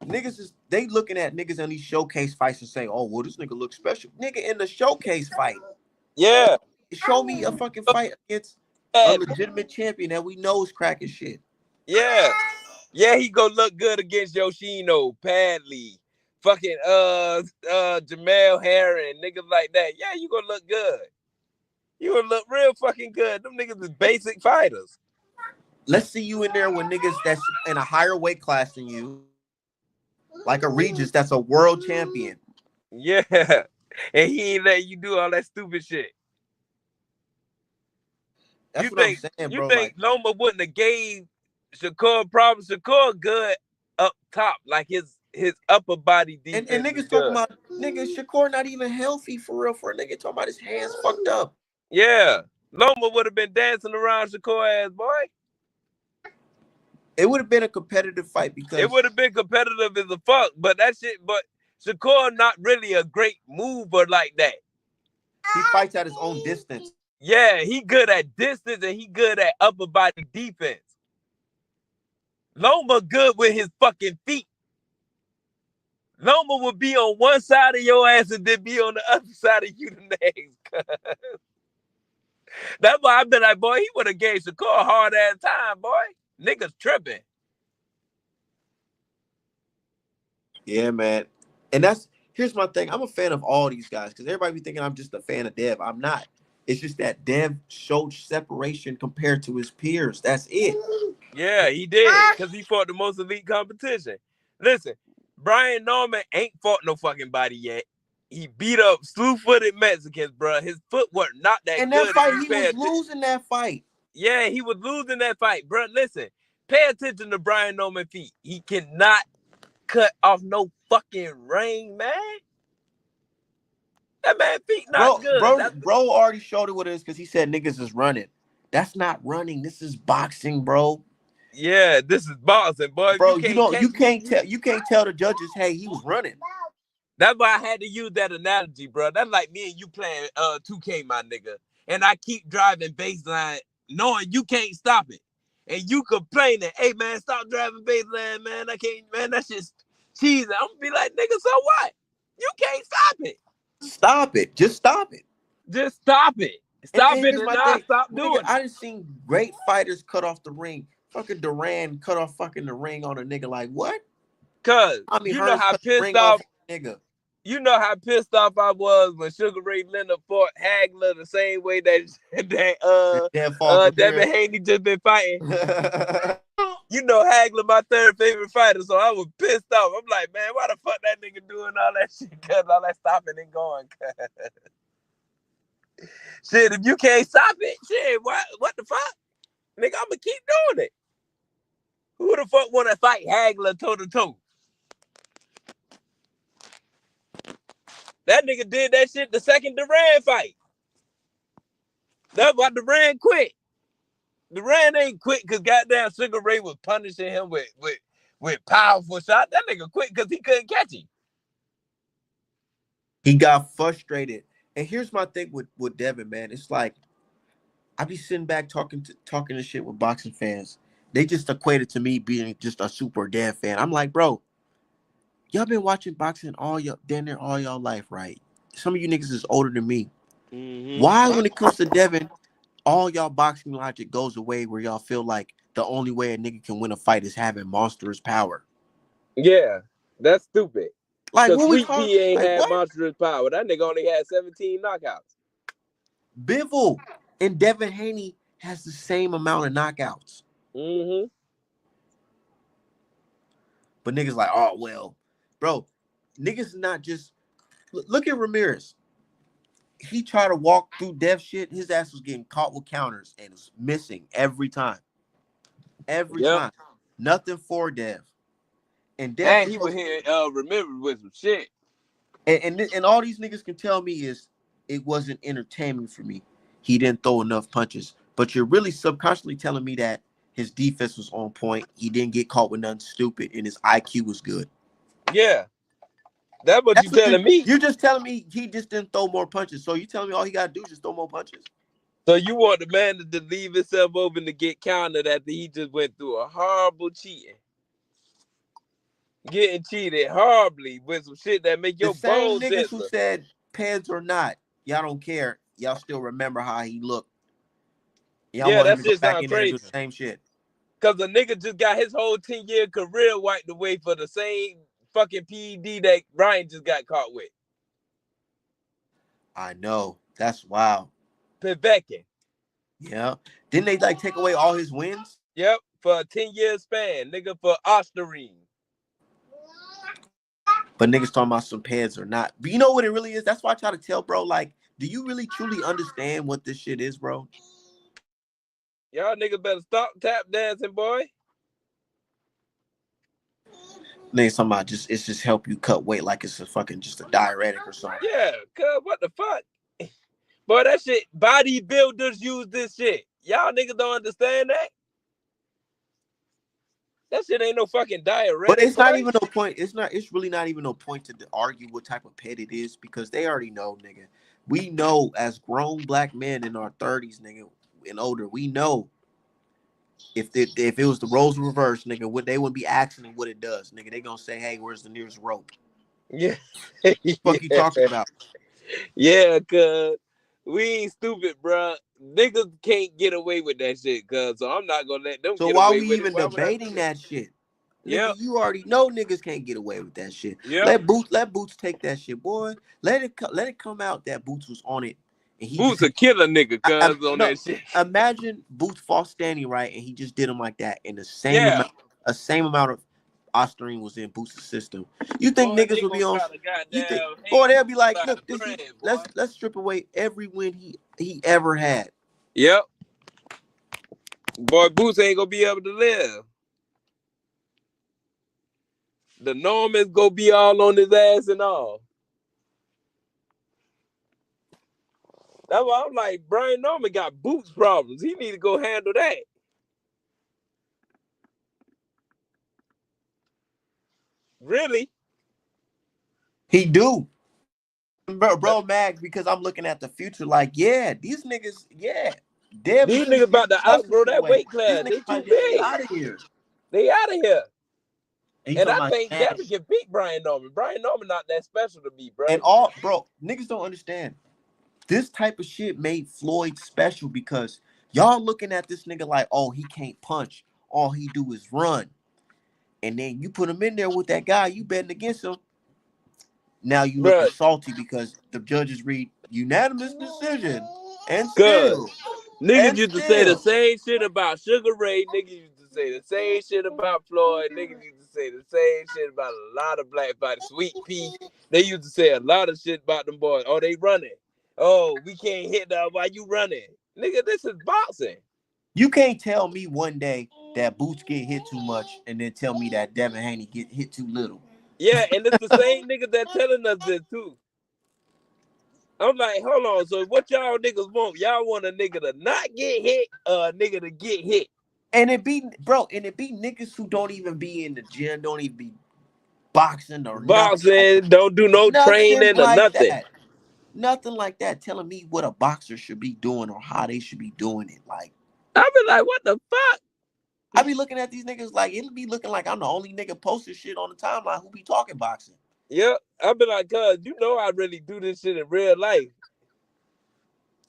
niggas they looking at niggas in these showcase fights and say, oh, well, this nigga looks special. Nigga in the showcase fight.
Yeah.
Show me a fucking fight against a legitimate champion that we know is cracking shit.
Yeah. Yeah, he gonna look good against Yoshino, Padley, fucking Jamel Herring, niggas like that. Yeah, you gonna look good. You gonna look real fucking good. Them niggas is basic fighters.
Let's see you in there with niggas that's in a higher weight class than you. Like a Regis that's a world champion.
Yeah. And he ain't letting you do all that stupid shit.
That's what I'm saying, bro.
You think Loma wouldn't have gave Shakur problems? Shakur good up top, like his upper body defense.
And niggas talking about Shakur not even healthy for real. For a nigga talking about his hands fucked up.
Yeah, Loma would have been dancing around Shakur ass, boy.
It would have been a competitive fight because
it would have been competitive as a fuck. But that shit, but Shakur not really a great mover like that.
He fights at his own distance.
Yeah, he good at distance and he good at upper body defense. Loma good with his fucking feet. Loma would be on one side of your ass and then be on the other side of you the next. That's why I've been like, boy, he would have gave Shakur a hard ass time, boy. Niggas tripping.
Yeah, man. And here's my thing. I'm a fan of all these guys because everybody be thinking I'm just a fan of Dev. I'm not. It's just that Dev showed separation compared to his peers. That's it.
Yeah, he did because he fought the most elite competition. Listen, Brian Norman ain't fought no fucking body yet. He beat up slew-footed Mexicans, bro. His footwork not that good.
And that fight, he was losing that fight.
Yeah, he was losing that fight, bro. Listen, pay attention to Brian Norman's feet. He cannot cut off no fucking ring, man. That man feet not good.
Bro already showed it what it is because he said niggas is running. That's not running. This is boxing, bro.
Yeah, this is boxing, boy.
Bro, you can't tell the judges, hey, he was running.
That's why I had to use that analogy, bro. That's like me and you playing 2K, my nigga. And I keep driving baseline knowing you can't stop it. And you complaining, hey, man, stop driving baseline, man. I can't, man, that's just cheesy. I'm going to be like, nigga, so what? You can't stop it.
Stop it. Just stop it.
Just stop it. Stop it and not stop doing it.
I done seen great fighters cut off the ring. Fucking Duran cut off fucking the ring on a nigga like, what?
Cause you know how pissed off
nigga.
You know how pissed off I was when Sugar Ray Leonard fought Hagler the same way that Devin Haney just been fighting. You know Hagler my third favorite fighter, so I was pissed off. I'm like, man, why the fuck that nigga doing all that shit? Cause all that stopping and going. Shit, if you can't stop it, shit, what the fuck? Nigga, I'ma keep doing it. Who the fuck wanna fight Hagler toe to toe? That nigga did that shit the second Duran fight. That's why Duran quit. Duran ain't quit because goddamn Sugar Ray was punishing him with powerful shots. That nigga quit because he couldn't catch him.
He got frustrated. And here's my thing with Devin, man. It's like I be sitting back talking to shit with boxing fans. They just equated to me being just a super Dev fan. I'm like, bro, y'all been watching boxing all y'all life, right? Some of you niggas is older than me. Mm-hmm. Why, when it comes to Devin, all y'all boxing logic goes away where y'all feel like the only way a nigga can win a fight is having monstrous power?
Yeah, that's stupid.
Like, what
Sweet Pea ain't had monstrous power. That nigga only had 17 knockouts.
Bivol and Devin Haney has the same amount of knockouts. Mm-hmm. But niggas like, oh, well, bro, niggas not just look at Ramirez. He tried to walk through Dev shit. His ass was getting caught with counters and was missing every time. Every
Yep.
time. Nothing for Dev. And Dev
And he was here remember with some shit.
and all these niggas can tell me is it wasn't entertaining for me. He didn't throw enough punches. But you're really subconsciously telling me that his defense was on point. He didn't get caught with nothing stupid, and his IQ was good.
Yeah. That's what you telling me.
You're just telling me he just didn't throw more punches. So you telling me all he got to do is just throw more punches?
So you want the man to leave himself open to get countered after he just went through a horrible cheating. Getting cheated horribly with some shit that make your
same
bones
niggas
tender.
who said pads or not, y'all don't care. Y'all still remember how he looked. Y'all want him to go back in there and do the same shit.
Cause the nigga just got his whole 10-year career wiped away for the same fucking PED that Ryan just got caught with.
I know. That's wild.
Pivecking.
Yeah. Didn't they like take away all his wins?
Yep. For a 10-year span, nigga, for Osterine.
But niggas talking about some pads or not. But you know what it really is? That's why I try to tell, bro, like, do you really truly understand what this shit is, bro?
Y'all niggas better stop tap dancing, boy.
Niggas talking about it's just help you cut weight like it's a fucking just a diuretic or something.
Yeah, cuz what the fuck? Boy, that shit, bodybuilders use this shit. Y'all niggas don't understand that? That shit ain't no fucking diuretic.
But it's not even no point. It's really not even no point to argue what type of pet it is because they already know, nigga. We know as grown black men in our 30s, nigga, and older, we know if it was the roles reversed, nigga, they wouldn't be asking what it does, nigga. They gonna say, hey, where's the nearest rope?
Yeah.
What you talking about?
Yeah, cuz we ain't stupid, bro. Niggas can't get away with that shit, cuz. So I'm not gonna let them get away with it.
So why we even debating that shit?
Yeah.
Nigga, you already know niggas can't get away with that shit.
Yeah.
Let Boots take that shit, boy. Let it come out that Boots was on it. And he
Boots a killer nigga, cuz on that shit.
Imagine Boots fought standing right and he just did him like that. And the same amount of Osterine was in Boots' system. You think niggas would be on? They'll be like, look, let's strip away every win he ever had.
Yep. Boy, Boots ain't gonna be able to live. The Norman's gonna be all on his ass and all. That's why I'm like, Brian Norman got Boots problems. He need to go handle that. Really?
He do. Bro, Mag, because I'm looking at the future, like, yeah, these niggas, yeah.
These niggas about to outgrow that weight class. They too big.
They out of here.
They out of here. And I think
Cash.
Devin can beat Brian Norman. Brian Norman not that special to me, bro.
And niggas don't understand. This type of shit made Floyd special because y'all looking at this nigga like, oh, he can't punch. All he do is run. And then you put him in there with that guy, you betting against him. Now you looking salty because the judges read unanimous decision. And still.
Niggas used to say the same shit about Sugar Ray. Niggas used to say the same shit about Floyd. Niggas used to say the same shit about a lot of black fighters. Sweet Pea. They used to say a lot of shit about them boys. Oh, they running. Oh, we can't hit them while you running. Nigga, this is boxing.
You can't tell me one day that Boots get hit too much and then tell me that Devin Haney get hit too little.
Yeah, and it's the same niggas that telling us this too. I'm like, hold on. So what y'all niggas want? Y'all want a nigga to not get hit or a nigga to get hit?
And it be niggas who don't even be in the gym, don't even be boxing or
nothing. Don't do no training or nothing.
Nothing like that. Telling me what a boxer should be doing or how they should be doing it. Like,
I be like, what the fuck?
I be looking at these niggas like it'll be looking like I'm the only nigga posting shit on the timeline who be talking boxing.
Yeah, I be like, cuz you know I really do this shit in real life.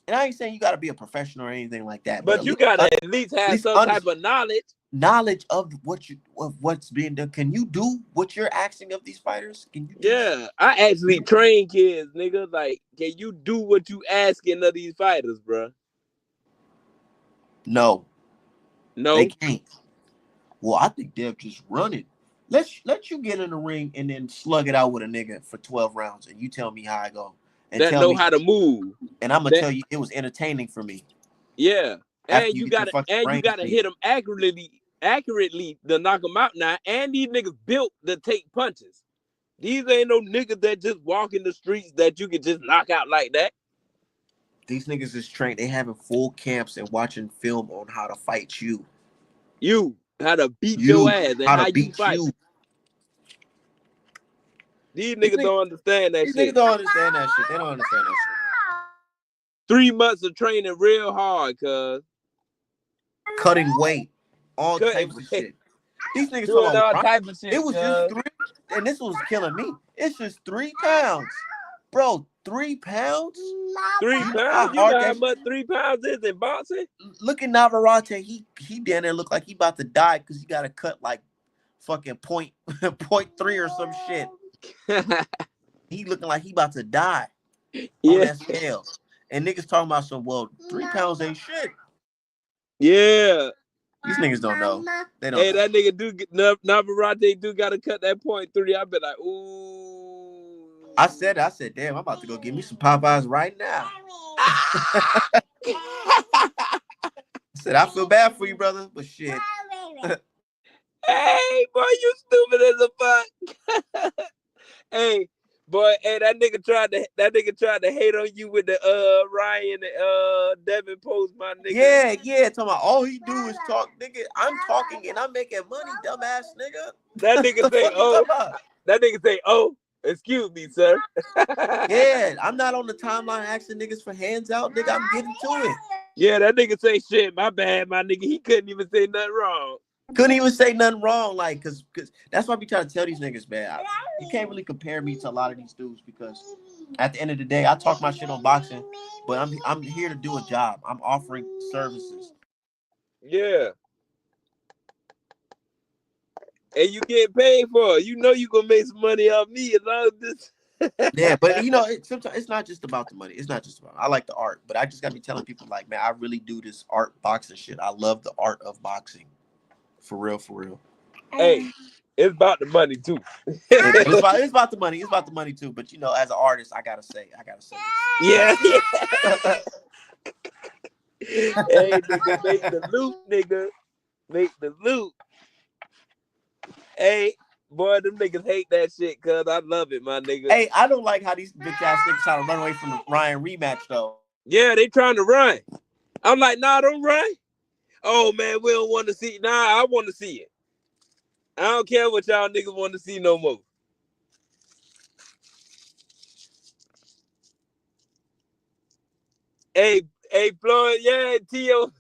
And I ain't saying you gotta be a professional or anything like that.
But you gotta at least have some type of knowledge.
Knowledge of what's being done. Can you do what you're asking of these fighters? Can you?
Yeah, I actually train kids, nigga. Like, can you do what you asking of these fighters, bro?
No,
they
can't. Well, I think they're just running. Let you get in the ring and then slug it out with a nigga for 12 rounds, and you tell me how I go, and
that
tell
know
me,
how to move.
and I'm gonna
That
tell you it was entertaining for me.
yeah,
After
and
you
you
get your
gotta
fucking brains beat.
hit them accurately to knock them out now. And these niggas built to take punches. These ain't no niggas that just walk in the streets that you can just knock out like that.
These niggas is trained. They having full camps and watching film on how to fight you.
You how to beat your
You
ass and
how
how
to
you
beat
fight.
you.
These niggas don't understand that
These
shit.
niggas don't understand that shit. They don't understand that shit.
3 months of training real hard, cuz.
Cutting weight, all
Cutting
types of
weight.
shit. These niggas
Doing
talking
all
about
type of shit.
it was just 3, and this was killing me. It's just 3 pounds, bro. 3 pounds.
3 pounds. You know how much 3 pounds is in boxing?
Look at Navarrete. He down there look like he about to die because he got to cut like fucking point 0.3 or some shit. He looking like he about to die on that scale. And niggas talking about some, well, 3 pounds ain't shit.
Yeah.
These niggas don't know. They don't
hey,
know.
that nigga do Navarrete do gotta cut that 0.3. I be like, ooh.
I said, damn, I'm about to go get me some Popeyes right now. I said, I feel bad for you, brother, but shit.
Hey, boy, you stupid as a fuck. Hey, boy, hey, that nigga tried to hate on you with the Ryan and Devin Post, my nigga.
Yeah. Talking about all he do is talk, nigga. I'm talking and I'm making money, dumbass nigga.
That nigga say, that nigga say, oh, excuse me, sir.
Yeah, I'm not on the timeline asking niggas for hands out, nigga. I'm getting to it.
Yeah, that nigga say shit. My bad, my nigga. He couldn't even say nothing wrong.
Couldn't even say nothing wrong, like, cause that's why we try to tell these niggas, man. You can't really compare me to a lot of these dudes because at the end of the day, I talk my shit on boxing, but I'm here to do a job. I'm offering services.
Yeah. And you get paid for it. You know you gonna make some money off me as long as this.
Yeah, but you know, sometimes it's not just about the money. It's not just about. I like the art, but I just gotta be telling people like, man, I really do this art boxing shit. I love the art of boxing, for real, for real.
Hey, it's about the money too.
It's about the money. It's about the money too. But you know, as an artist, I gotta say this.
Yeah. Hey, nigga, make the loot, nigga. Make the loot. Hey, boy, them niggas hate that shit, cuz I love it, my nigga.
Hey, I don't like how these bitch ass niggas trying to run away from the Ryan rematch though.
Yeah, they trying to run. I'm like, nah, don't run. Oh man, we don't want to see. Nah, I want to see it. I don't care what y'all niggas want to see no more. Hey, Floyd, yeah, Tio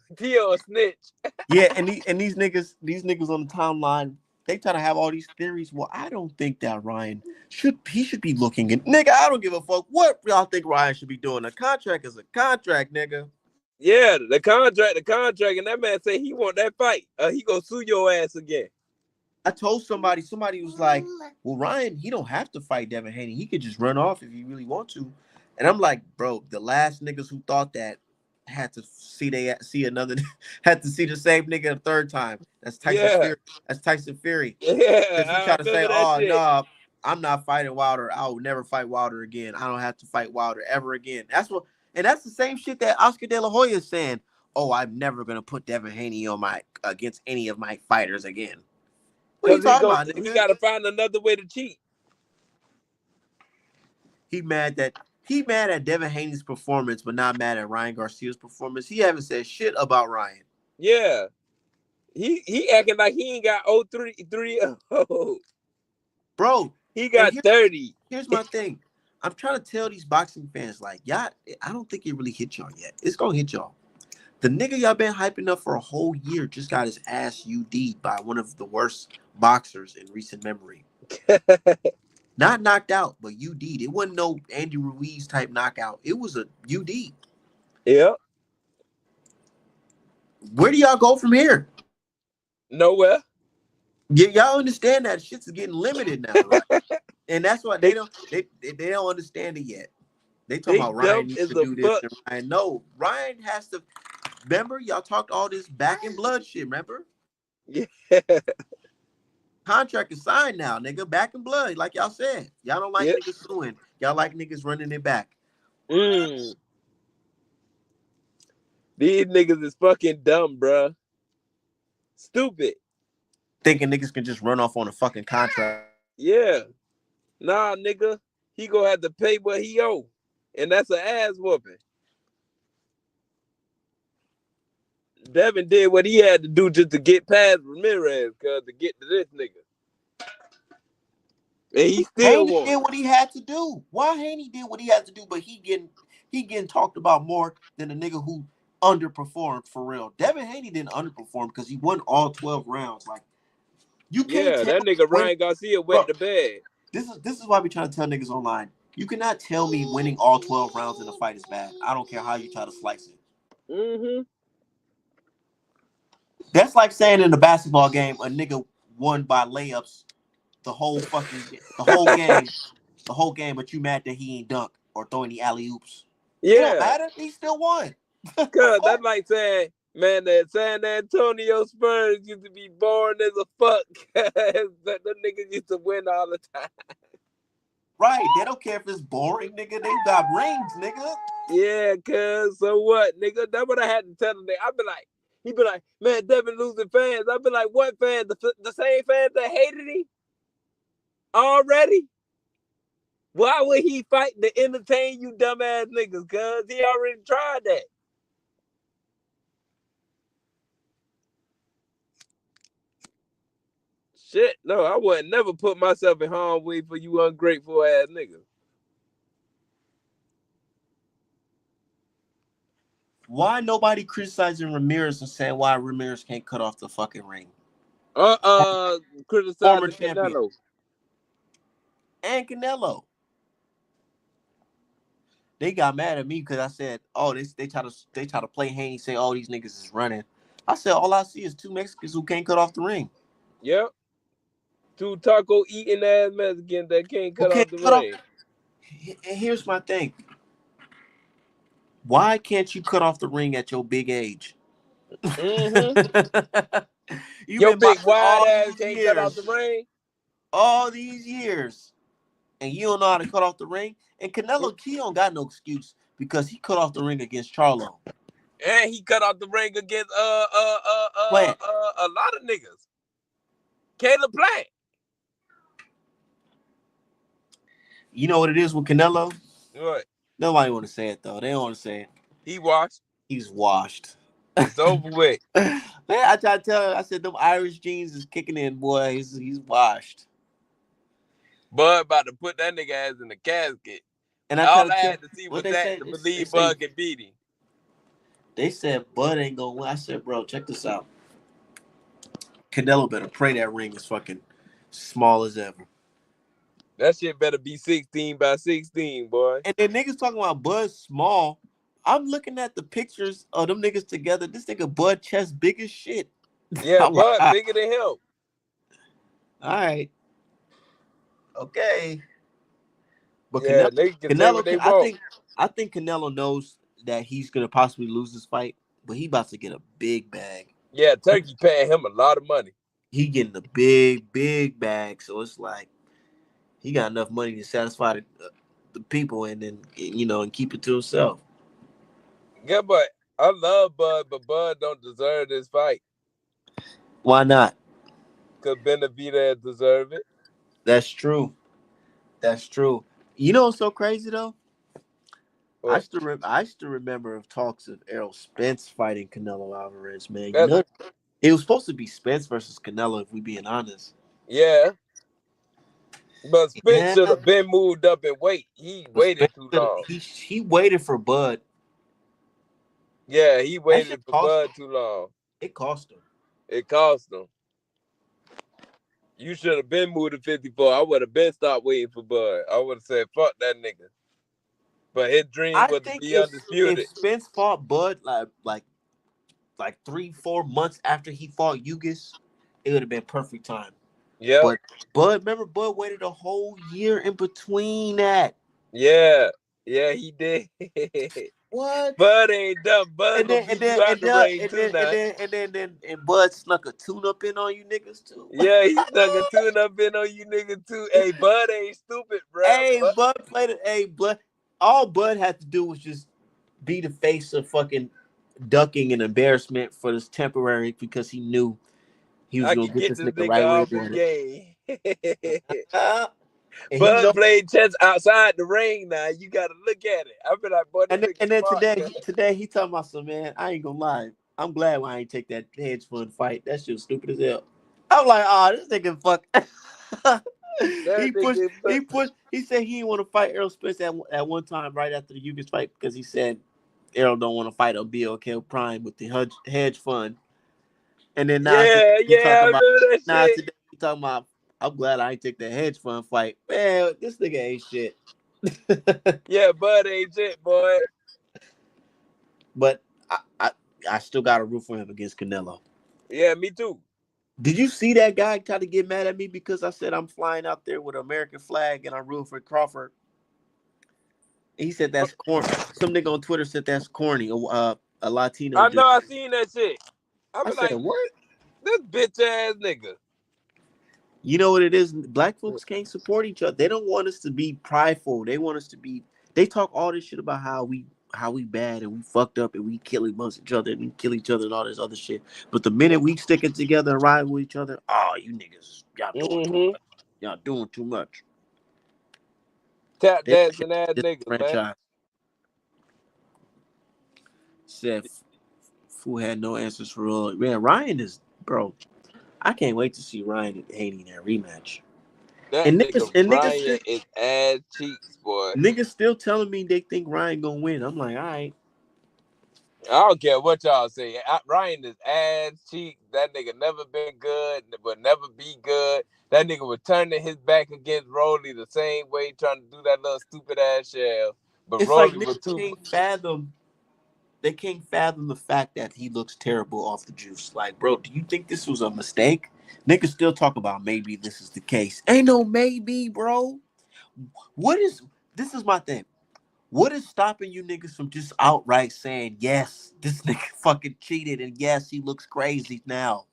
a snitch.
Yeah, and these niggas on the timeline, they trying to have all these theories. Well, I don't think that Ryan should be looking in. Nigga, I don't give a fuck what y'all think Ryan should be doing. A contract is a contract, nigga.
Yeah, the contract, and that man say he want that fight. He gonna sue your ass again.
I told somebody was like, well, Ryan, he don't have to fight Devin Haney. He could just run off if he really want to. And I'm like, bro, the last niggas who thought that had to see had to see the same nigga a third time. That's Tyson Fury. That's Tyson Fury.
Yeah,
Because he tried to say, oh,
shit.
no, I'm not fighting Wilder. I will never fight Wilder again. I don't have to fight Wilder ever again. That's the same shit that Oscar De La Hoya is saying. Oh, I'm never gonna put Devin Haney on against any of my fighters again. What are you talking about, nigga?
He gotta find another way to cheat.
He mad at Devin Haney's performance, but not mad at Ryan Garcia's performance. He haven't said shit about Ryan.
Yeah. He acting like he ain't got 3-0.
Bro,
he got 30.
Here's my thing. I'm trying to tell these boxing fans, like, y'all, I don't think it really hit y'all yet. It's gonna hit y'all. The nigga y'all been hyping up for a whole year just got his ass UD'd by one of the worst boxers in recent memory. Not knocked out, but UD'd. It wasn't no Andy Ruiz type knockout. It was a UD.
Yeah.
Where do y'all go from here?
Nowhere.
Yeah, y'all understand that shit's getting limited now, right? And that's why they don't understand it yet. They talking about Ryan needs to do this and Ryan. No, Ryan has to. Remember, y'all talked all this back and blood shit. Remember?
Yeah.
Contract is signed now, nigga. Back in blood, like y'all said. Y'all don't like
Yep.
niggas suing. Y'all like niggas running it back.
These niggas is fucking dumb, bruh. Stupid.
Thinking niggas can just run off on a fucking contract.
Yeah. Nah, nigga. He gonna have to pay what he owe. And that's an ass whooping. Devin did what he had to do just to get past Ramirez, cuz to get to this nigga. And he still
Haney
won.
did what he had to do. Why Haney did what he had to do, but he getting talked about more than the nigga who underperformed for real. Devin Haney didn't underperform because he won all 12 rounds. Like you can't tell
that nigga
when,
Ryan Garcia
bro,
wet the bed.
This is why we trying to tell niggas online. You cannot tell me winning all 12 rounds in a fight is bad. I don't care how you try to slice it. That's like saying in a basketball game a nigga won by layups the whole game, but you mad that he ain't dunk or throw any alley oops. It don't matter. He still won.
Cause that's like saying, man, that San Antonio Spurs used to be boring as a fuck. That niggas used to win all the time.
Right. They don't care if it's boring, nigga. They got rings, nigga.
Yeah, cuz, so what, nigga? That's what I had to tell him. He be like, man, Devin losing fans. I be like, what fans? The same fans that hated him already? Why would he fight to entertain you dumbass niggas? Cuz he already tried that. Shit, no, I wouldn't never put myself in harm's way for you ungrateful ass niggas.
Why nobody criticizing Ramirez and saying why Ramirez can't cut off the fucking ring?
Criticizing Canelo.
And Canelo. They got mad at me because I said, "Oh, they try to play Haney, say, oh, these niggas is running." I said, all I see is two Mexicans who can't cut off the ring.
Yep. Two taco eating ass Mexicans that can't cut off the ring.
And here's my thing. Why can't you cut off the ring at your big age?
Your
been
big wide ass can't
years,
cut off the ring.
All these years, and you don't know how to cut off the ring. And Canelo, he don't got no excuse because he cut off the ring against Charlo.
And he cut off the ring against a lot of niggas. Caleb Plant.
You know what it is with Canelo?
What?
Nobody want to say it though. They don't want to say it.
He washed.
He's washed.
It's over with.
Man, I tried to tell him, I said, them Irish genes is kicking in, boy. He's washed.
Bud about to put that nigga ass in the casket. And all I had to see was that to believe Bud could beat him.
They said Bud ain't gonna win. I said, bro, check this out. Canelo better pray that ring is fucking small as ever.
That shit better be 16 by 16, boy.
And then niggas talking about Bud small. I'm looking at the pictures of them niggas together. This nigga Bud chest big as shit.
Yeah, Bud bigger than him.
All right. Okay. But
yeah,
Canelo, I think Canelo knows that he's gonna possibly lose this fight, but he about to get a big bag.
Yeah, Turkey paying him a lot of money.
He getting a big bag, so it's like he got enough money to satisfy the people and then and keep it to himself.
Yeah, but I love Bud, but Bud don't deserve this fight.
Why not?
Because Benavidez deserve it.
That's true. That's true. You know what's so crazy though? What? I still remember of talks of Errol Spence fighting Canelo Alvarez, man. It was supposed to be Spence versus Canelo, if we being honest.
Yeah. But Spence should have been moved up in weight. He waited too long.
He waited for Bud.
Yeah, he waited for Bud too long.
It cost him.
You should have been moved to 54. I would have been stopped waiting for Bud. I would have said, fuck that nigga. But his dream was to be undisputed.
If Spence fought Bud like 3-4 months after he fought Ugis, it would have been perfect time.
Yeah.
But remember, Bud waited a whole year in between that.
Yeah. Yeah, he did.
What?
Bud ain't dumb. Bud
And
gonna
then
beat you out the ring too now.
and Bud snuck a tune up in on you niggas too.
Yeah, he stuck a tune up in on you niggas too. Hey, Bud ain't stupid, bro.
Hey, Bud played it. Hey, Bud. All Bud had to do was just be the face of fucking ducking and embarrassment for this temporary because he knew he was
I
gonna
can
get
get
this
this
nigga
nigga
right where he
off his
wanted.
game.
And he
Bud
know.
played chess outside the ring now. You gotta look at it. I feel like, boy, this nigga
And then
smart,
today he talking about some man. I ain't gonna lie. I'm glad when I ain't take that hedge fund fight. That shit was stupid as hell. I'm like, oh, this nigga fuck.
That nigga,
He said he didn't want to fight Errol Spence at one time right after the Yugas fight because he said Errol don't want to fight a BLK Prime with the hedge fund. And then now today
yeah,
he
I
talking about
remember that shit.
today he talking about I'm glad I ain't take that hedge fund fight. Man, this nigga ain't shit.
Yeah, Bud ain't shit, boy.
But I still got a root for him against Canelo.
Yeah, me too.
Did you see that guy try to get mad at me because I said I'm flying out there with an American flag and I'm rooting for Crawford? He said that's corny. Some nigga on Twitter said that's corny. A Latino
I
dude.
know I seen that shit. I
I
be
said
like,
what?
this bitch ass nigga.
You know what it is? Black folks can't support each other. They don't want us to be prideful. They want us to be. They talk all this shit about how we bad and we fucked up and we kill amongst each other and we kill each other and all this other shit. But the minute we stick it together and ride with each other, oh, you niggas, y'all doing too much. Y'all doing too much.
Tap
They
dancing ass niggas, man.
franchise said Fu had no answers for all. Man, Ryan is bro. I can't wait to see Ryan and Haney in that rematch.
That
And
nigga Ryan is ass cheeks, boy.
niggas still telling me they think Ryan gonna win. I'm like, all right.
I don't care what y'all say. Ryan is ass cheeks. That nigga never been good, but never be good. That nigga was turning his back against Rolly the same way, trying to do that little stupid ass shell. But
It's like
Rolly was
niggas
too.
can't fathom. They can't fathom the fact that he looks terrible off the juice. Like, bro, do you think this was a mistake? Niggas still talk about maybe this is the case. Ain't no maybe, bro. What is this is my thing. What is stopping you niggas from just outright saying, yes, this nigga fucking cheated and yes, he looks crazy now?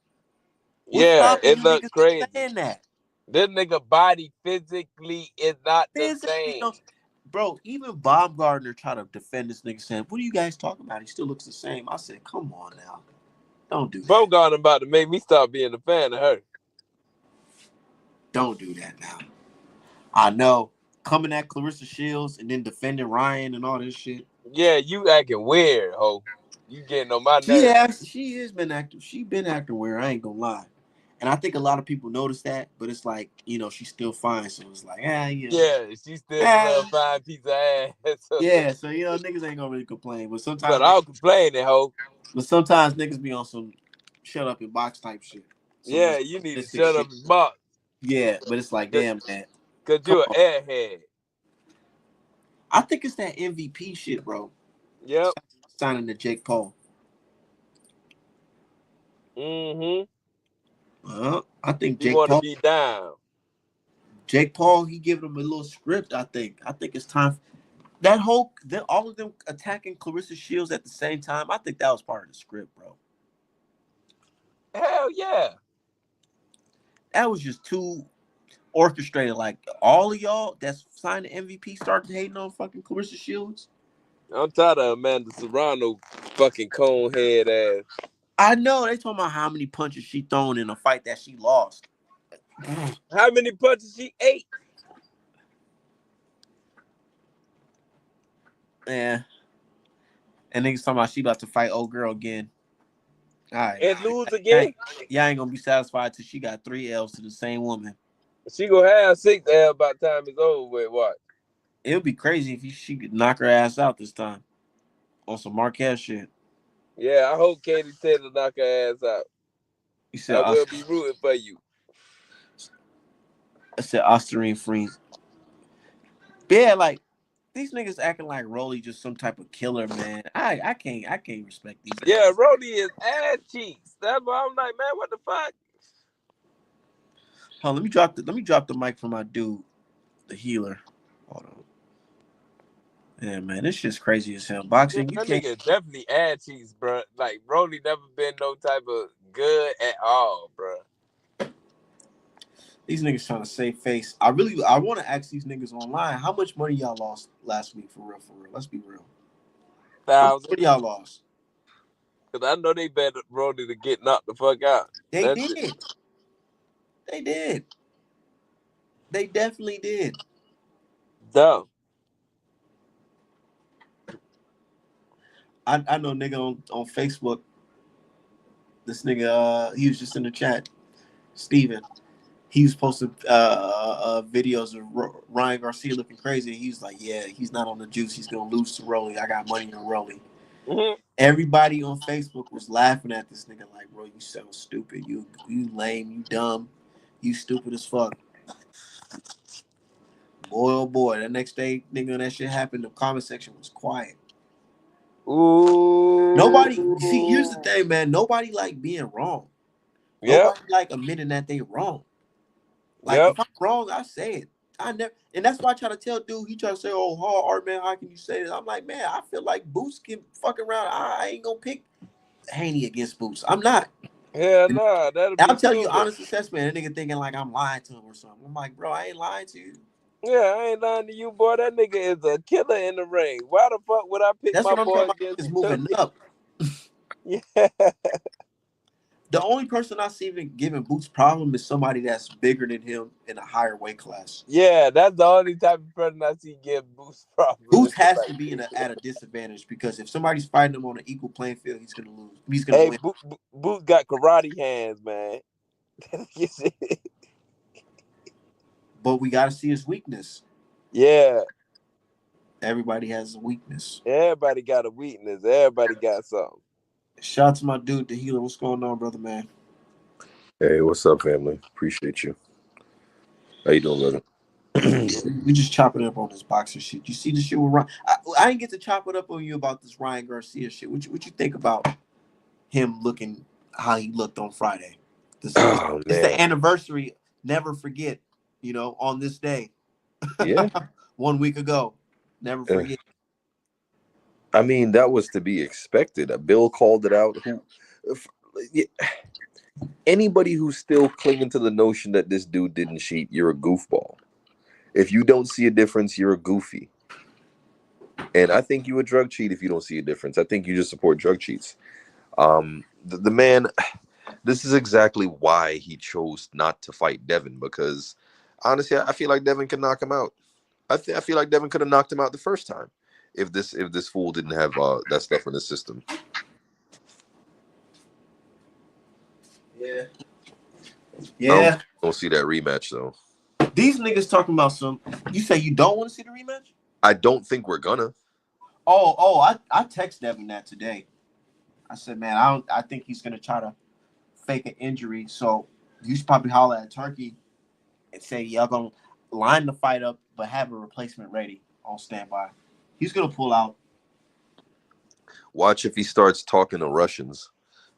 What's
Yeah,
stopping
it
you
looked
niggas from
crazy.
saying that?
This nigga body physically is not the
Physically,
same.
no. Bro, even Bob Gardner tried to defend this nigga saying, what are you guys talking about? He still looks the same. I said, come on now. Don't do that.
Bogart about to make me stop being a fan of her.
Don't do that now. I know. Coming at Clarissa Shields and then defending Ryan and all this shit.
Yeah, you acting weird, ho. You getting on my nerves.
She has been acting. She been acting weird. I ain't gonna lie. And I think a lot of people notice that, but it's like, she's still fine. So it's like,
Yeah, she still a little
ah,
fine piece of ass.
yeah. So niggas ain't gonna really complain.
But I'll complain, ho.
But sometimes niggas be on some shut up and box type shit. Some
Yeah, you need to
narcissistic
shut up
shit.
and box.
Yeah, but it's like, damn, man.
Cause
Come
you an
on.
airhead.
I think it's that MVP shit, bro.
Yep.
Signing to Jake Paul.
Mm-hmm.
I think
He want to be down.
Jake Paul, he giving him a little script. I think it's time. All of them attacking Clarissa Shields at the same time. I think that was part of the script, bro.
Hell yeah.
That was just too orchestrated. Like all of y'all that's signed the MVP started hating on fucking Clarissa Shields.
I'm tired of Amanda Serrano fucking cone head ass.
I know they talking about how many punches she thrown in a fight that she lost.
How many punches she ate?
Yeah. And niggas talking about she about to fight old girl again. All right.
And lose again?
Y'all ain't gonna be satisfied till she got 3 L's to the same woman.
She gonna have 6 L by the time it's over with. What?
It would be crazy if she could knock her ass out this time on some Marquez shit.
Yeah, I hope Katie Taylor knock her ass out.
He said,
I will be rooting for you.
I said, Osterine Freeze. Yeah, like these niggas acting like Rolly just some type of killer, man. I can't respect these niggas.
Yeah, Roddy is ass cheeks. That's why I'm like, man, what the fuck?
Hold on, let me drop the mic for my dude, the healer. Hold on. Yeah, man, this shit's crazy as hell. Boxing, you
That
can't.
nigga definitely ad cheese, bro. Like Broly never been no type of good at all, bro.
These niggas trying to save face. I want to ask these niggas online, how much money y'all lost last week for real? For real, let's be real. How much
1,000.
money y'all lost?
Cause I know they bet Broly to get knocked the fuck out.
They
That
did.
shit.
They did. They definitely did.
Dumb.
I know nigga on Facebook. This nigga, he was just in the chat. Steven. He was posting videos of Ryan Garcia looking crazy. He was like, "Yeah, he's not on the juice. He's gonna lose to Rolly. I got money on Rolly."
Mm-hmm.
Everybody on Facebook was laughing at this nigga like, "Bro, you so stupid. You lame. You dumb. You stupid as fuck." Boy, oh boy. The next day, nigga, when that shit happened, the comment section was quiet.
Ooh.
Nobody. See, here's the thing, man. Nobody like being wrong.
Yep.
Nobody like admitting that they wrong. Like
Yep.
if I'm wrong, I say it. I never, and that's why I try to tell dude. He try to say, "Oh, hard man, how can you say that?" I'm like, man, I feel like Boots can fuck around. I ain't gonna pick Haney against Boots. I'm not.
Hell
And
nah, that'll be
I'm telling you
stupid.
honest assessment. That nigga thinking like I'm lying to him or something. I'm like, bro, I ain't lying to you.
Yeah, I ain't lying to you, boy. That nigga is a killer in the ring. Why the fuck would I pick
That's
my
what I'm
boy
talking about.
against
Is
him?
moving up.
Yeah.
The only person I see even giving Boots problem is somebody that's bigger than him in a higher weight class.
Yeah, that's the only type of person I see get Boost problem.
Boots has to be at a disadvantage because if somebody's fighting him on an equal playing field, he's gonna lose. He's gonna
Hey,
win.
Boost got karate hands, man.
But we gotta see his weakness.
Yeah,
Everybody has a weakness.
everybody got a weakness. Everybody got something.
Shout out to my dude, the healer. What's going on, brother, man?
Hey, what's up, family? Appreciate you. How you doing, brother?
We just chopping up on this boxer shit. You see the shit with Ryan? I didn't get to chop it up on you about this Ryan Garcia shit. What you think about him looking how he looked on Friday?
Oh
It's the
man,
anniversary. Never forget. You know, on this day,
yeah.
1 week ago. Never forget.
I mean, that was to be expected. Bill called it out. If- yeah, anybody who's still clinging to the notion that this dude didn't cheat, you're a goofball. If you don't see a difference, you're a goofy. And I think you a drug cheat if you don't see a difference. I think you just support drug cheats. The man, this is exactly why he chose not to fight Devin, because honestly, I feel like Devin can knock him out. I feel like Devin could have knocked him out the first time if this fool didn't have that stuff in his system.
Yeah.
I
Yeah.
don't see that rematch though.
These niggas talking about some. You say you don't want to see the rematch?
I don't think we're gonna.
I text Devin that today. I said, man, I think he's gonna try to fake an injury. So you should probably holler at Turkey and say y'all gonna line the fight up, but have a replacement ready on standby. He's gonna pull out.
Watch if he starts talking to Russians,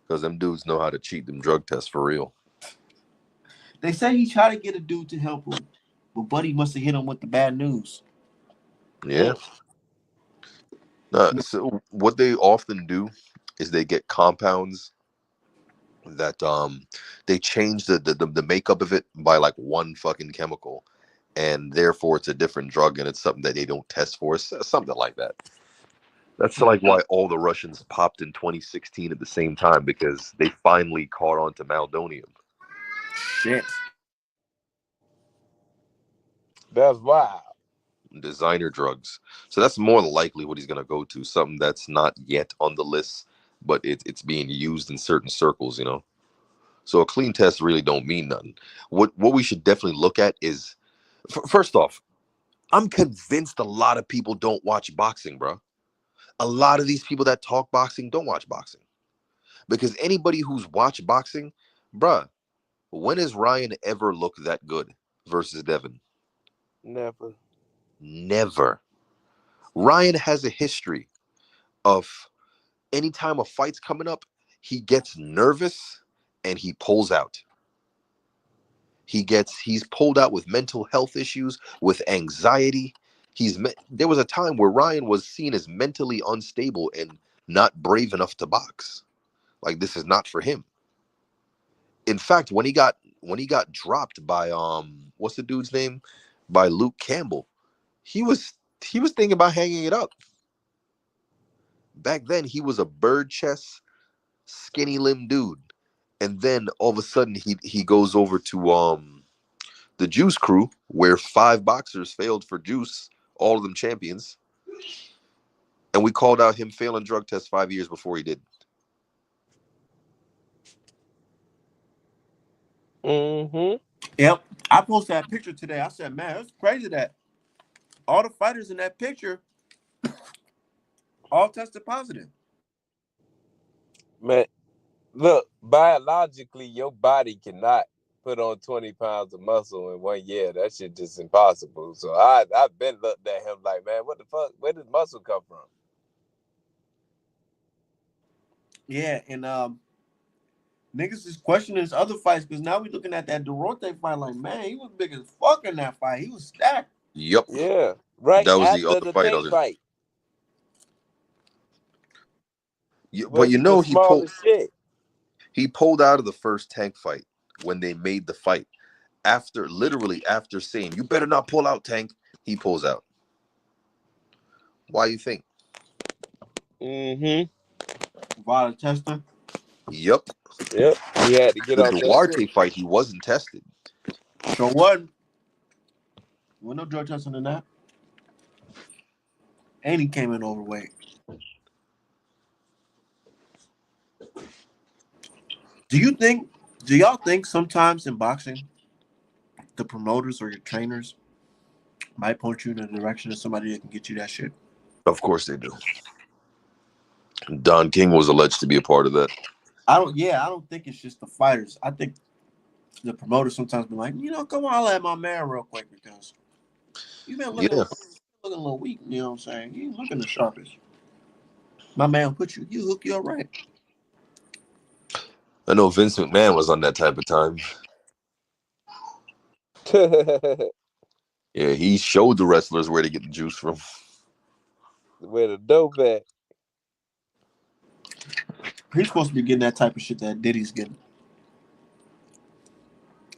because them dudes know how to cheat them drug tests for real.
They say he tried to get a dude to help him, but Buddy must have hit him with the bad news.
Yeah. So what they often do is they get compounds that they change the makeup of it by like one fucking chemical, and therefore it's a different drug and it's something that they don't test for. Something like that. That's like why all the Russians popped in 2016 at the same time, because they finally caught on to Maldonium.
Shit.
That's wild.
Designer drugs. So that's more than likely what he's going to go to. Something that's not yet on the list, but it's being used in certain circles, you know? So a clean test really don't mean nothing. What we should definitely look at is, first off, I'm convinced a lot of people don't watch boxing, bro. A lot of these people that talk boxing don't watch boxing. Because anybody who's watched boxing, bruh, when has Ryan ever looked that good versus Devin?
Never.
Never. Ryan has a history of anytime a fight's coming up, he gets nervous and he pulls out. He's pulled out with mental health issues, with anxiety. There was a time where Ryan was seen as mentally unstable and not brave enough to box. Like, this is not for him. In fact, when he got dropped by what's the dude's name? By Luke Campbell, he was thinking about hanging it up. Back then he was a bird chest, skinny limb dude. And then all of a sudden he goes over to the Juice Crew, where 5 boxers failed for Juice, all of them champions. And we called out him failing drug tests 5 years before he did.
Mm-hmm.
Yep. I posted that picture today. I said, man, it's crazy that all the fighters in that picture all tested positive.
Man, look, biologically, your body cannot put on 20 pounds of muscle in 1 year. That shit just impossible. So I've been looked at him like, man, what the fuck? Where did muscle come from?
Yeah, and niggas is questioning his other fights because now we looking at that Durote fight like, man, he was big as fuck in that fight. He was stacked.
Yep.
Yeah, right
That was the
after
other
the
fight.
tank fight.
But you know,
he pulled shit.
He pulled out of the first Tank fight when they made the fight. Literally after saying, "You better not pull out, Tank," he pulls out. Why you think?
Mm-hmm.
Vada testing.
Yep.
Yep. He had to get
The
off that
Duarte
shit.
fight, he wasn't tested.
So what? Well, no drug testing in that. And he came in overweight. Do y'all think sometimes in boxing, the promoters or your trainers might point you in the direction of somebody that can get you that shit?
Of course they do. Don King was alleged to be a part of that.
I don't think it's just the fighters. I think the promoters sometimes be like, come on, I'll at my man real quick because you've been looking a little weak, you know what I'm saying? You ain't looking the sharpest. My man put you hook you up right.
I know Vince McMahon was on that type of time. Yeah, he showed the wrestlers where to get the juice from.
Where the dope at?
He's supposed to be getting that type of shit that Diddy's getting.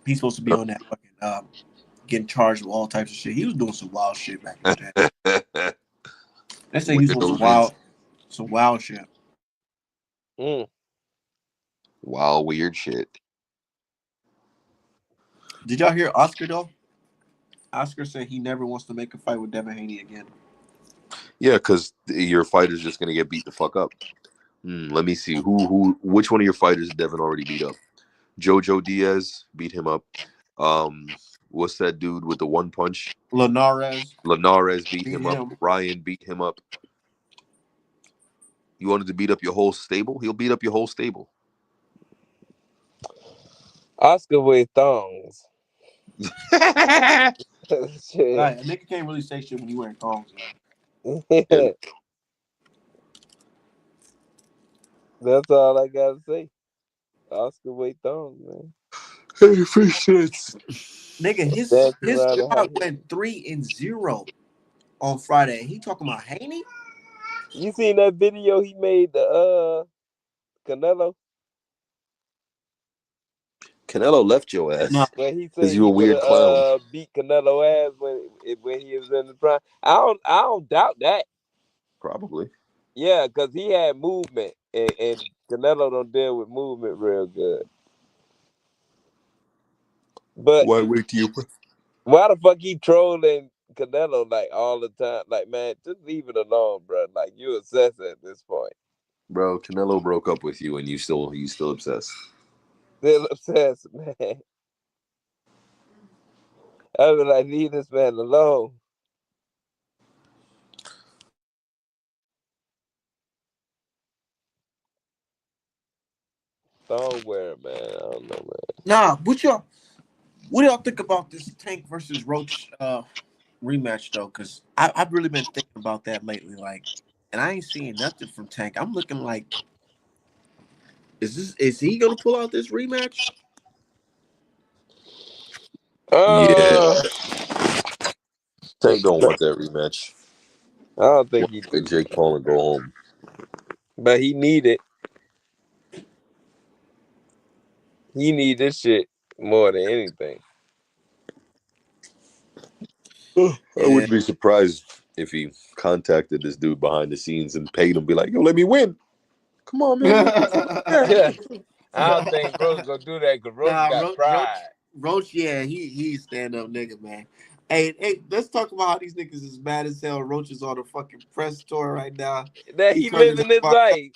He's supposed to be on that fucking getting charged with all types of shit. He was doing some wild shit back in the day. They say he's doing some wild shit.
Wild, weird shit.
Did y'all hear Oscar though? Oscar said he never wants to make a fight with Devin Haney again.
Yeah, because your fighter's just gonna get beat the fuck up. Let me see which one of your fighters Devin already beat up? Jojo Diaz beat him up. What's that dude with the one punch?
Linares
beat him up. Ryan beat him up. You wanted to beat up your whole stable? He'll beat up your whole stable.
Oscar with thongs.
Right, a nigga can't really say shit when you wearing thongs.
Yeah. That's all I gotta say. Oscar with thongs, man.
Hey, fish shits.
Nigga, his squad went 3-0 on Friday. He talking about Haney?
You seen that video he made the Canelo?
Canelo left your ass.
No.
When he said
you a weird clown.
Beat Canelo ass when he was in the prime. I don't doubt that.
Probably.
Yeah, because he had movement, and Canelo don't deal with movement real good. But
why wait till you?
Why the fuck he trolling Canelo like all the time? Like, man, just leave it alone, bro. Like, you obsessed at this point.
Bro, Canelo broke up with you, and you still obsessed.
Still obsessed, man. I was like, leave this man alone. Don't wear, man. I don't know, man.
Nah, what do y'all think about this Tank versus Roach rematch though? Because I've really been thinking about that lately, like, and I ain't seeing nothing from Tank. I'm looking like, is he gonna pull out this rematch?
Yeah. Tank don't want that rematch.
I don't think
He
he
let
do.
Jake Paul and go home.
But he need it. He need this shit more than anything.
I
Yeah.
wouldn't be surprised if he contacted this dude behind the scenes and paid him. Be like, yo, let me win. Come on, man.
Yeah. I don't think Roach gonna do that because Roach
Nah,
got pride.
Roach, yeah, he's stand up nigga, man. Hey, let's talk about how these niggas is mad as hell. Roach is on a fucking press tour right now.
That
He
he
turning the
living his
fuck up.
life.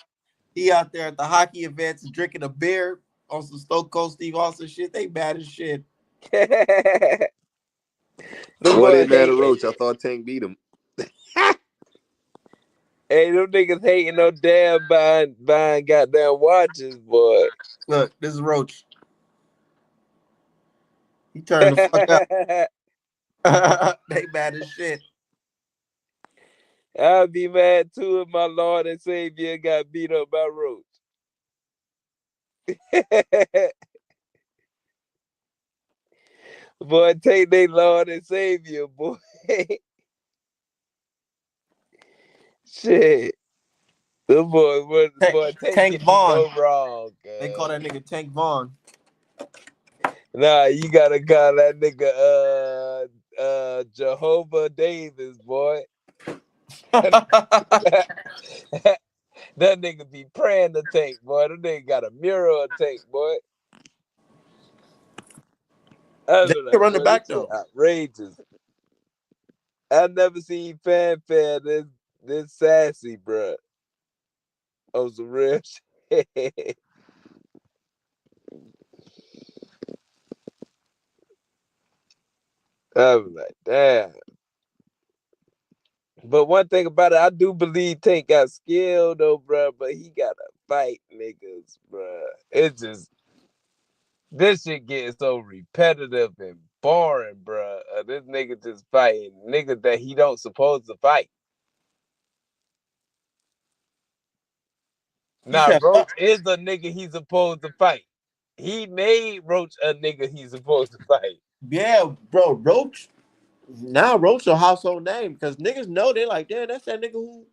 He out there at the hockey events drinking a beer on some Stone Cold Steve Austin shit. They mad as shit.
The
What
boy
ain't mad at
hating.
Roach? I thought Tank beat him.
Hey, them niggas hating no damn buying goddamn watches, boy.
Look, this is Roach. He turned the fuck up. They mad as shit.
I'd be mad too if my Lord and Savior got beat up by Roach. Boy, take they Lord and Savior, boy. Shit. The boy, Tank
Tank
can do
Vaughn.
no wrong,
They call that nigga Tank Vaughn.
Nah, you gotta call that nigga Jehovah Davis, boy. That nigga be praying to Tank, boy. That nigga got a mirror of Tank, boy. I
They
be
can
like,
run it
boy, this
back
shit
though.
outrageous. I never seen fanfare this sassy, bruh. On some real shit. I was like, damn. But one thing about it, I do believe Tank got skill though, bruh. But he gotta fight niggas, bruh. It's just this shit getting so repetitive and boring, bruh. This nigga just fighting niggas that he don't supposed to fight.
You
Now
said
Roach
what?
is a nigga he's supposed to fight. He made Roach a nigga he's supposed to fight.
Yeah, bro, Roach. Now Roach a household name because niggas know they like, damn, that's that nigga who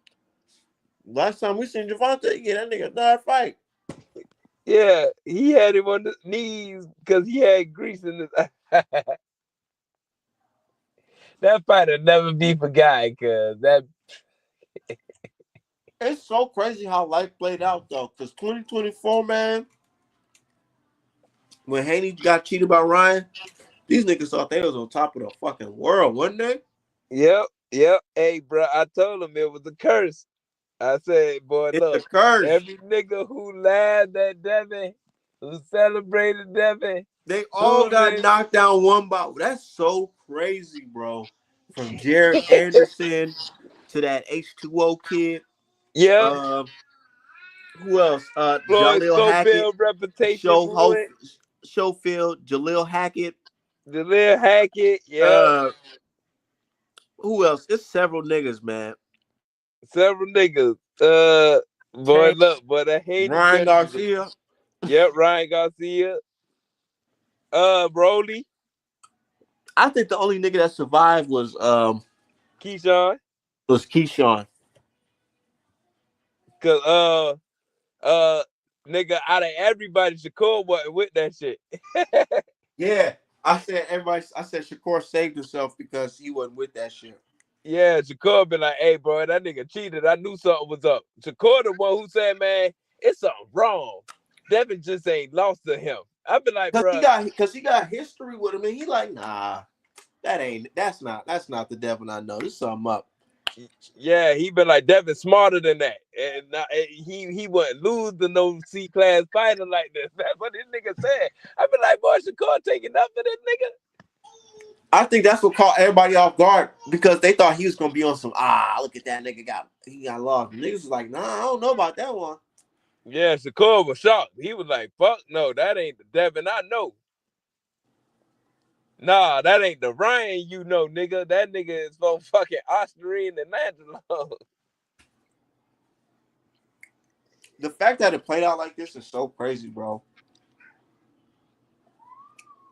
last time we seen Javante, yeah, that nigga not fight.
Yeah, he had him on the knees because he had grease in his. That fighter never be forgotten, cause that.
It's so crazy how life played out though, because 2024, man, when Haney got cheated by Ryan, these niggas thought they was on top of the fucking world, wasn't they?
Yep. Hey, bro, I told him it was a curse. I said, boy,
It's a
look,
curse.
every nigga who laughed at Devin, who celebrated Devin,
They all
who
got
they,
knocked down one by. That's so crazy, bro. From Jared Anderson to that H2O kid.
yep,
Uh, who else?
Floyd
Jaleel Hackett,
Schofield reputation
Show Hof,
ruined,
Schofield, Jaleel Hackett.
Jaleel Hackett, yep,
Uh, who else? It's several niggas, man.
several niggas. Boy,
Tank,
look, boy, that Haney
Ryan
curse is a,
Garcia.
yep, Ryan Garcia, Broly,
I think the only nigga that survived
Keyshawn,
was Keyshawn.
cause uh, nigga, out of everybody, Shakur wasn't with that shit.
Yeah, I said everybody. I said Shakur saved himself because he wasn't with that shit.
Yeah, Shakur been like, hey, bro, that nigga cheated. I knew something was up. Shakur the one who said, man, it's something wrong. Devin just ain't lost to him. I been like, bro,
Cause he got history with him, and he like, nah, that's not the Devin I know. There's something up.
yeah, he been like, Devin smarter than that. And he wouldn't lose to no C-class fighter like this. That's what this nigga said. I been like, boy, Shakur taking up for this nigga.
I think that's what caught everybody off guard because they thought he was gonna be on some look at that nigga he got lost. Niggas was like, nah, I don't know about that one.
Yeah, Shakur was shocked. He was like, fuck no, that ain't the Devin I know. Nah, that ain't the Ryan you know, nigga. That nigga is from fucking Osterine and Angelo.
The fact that it played out like this is so crazy, bro.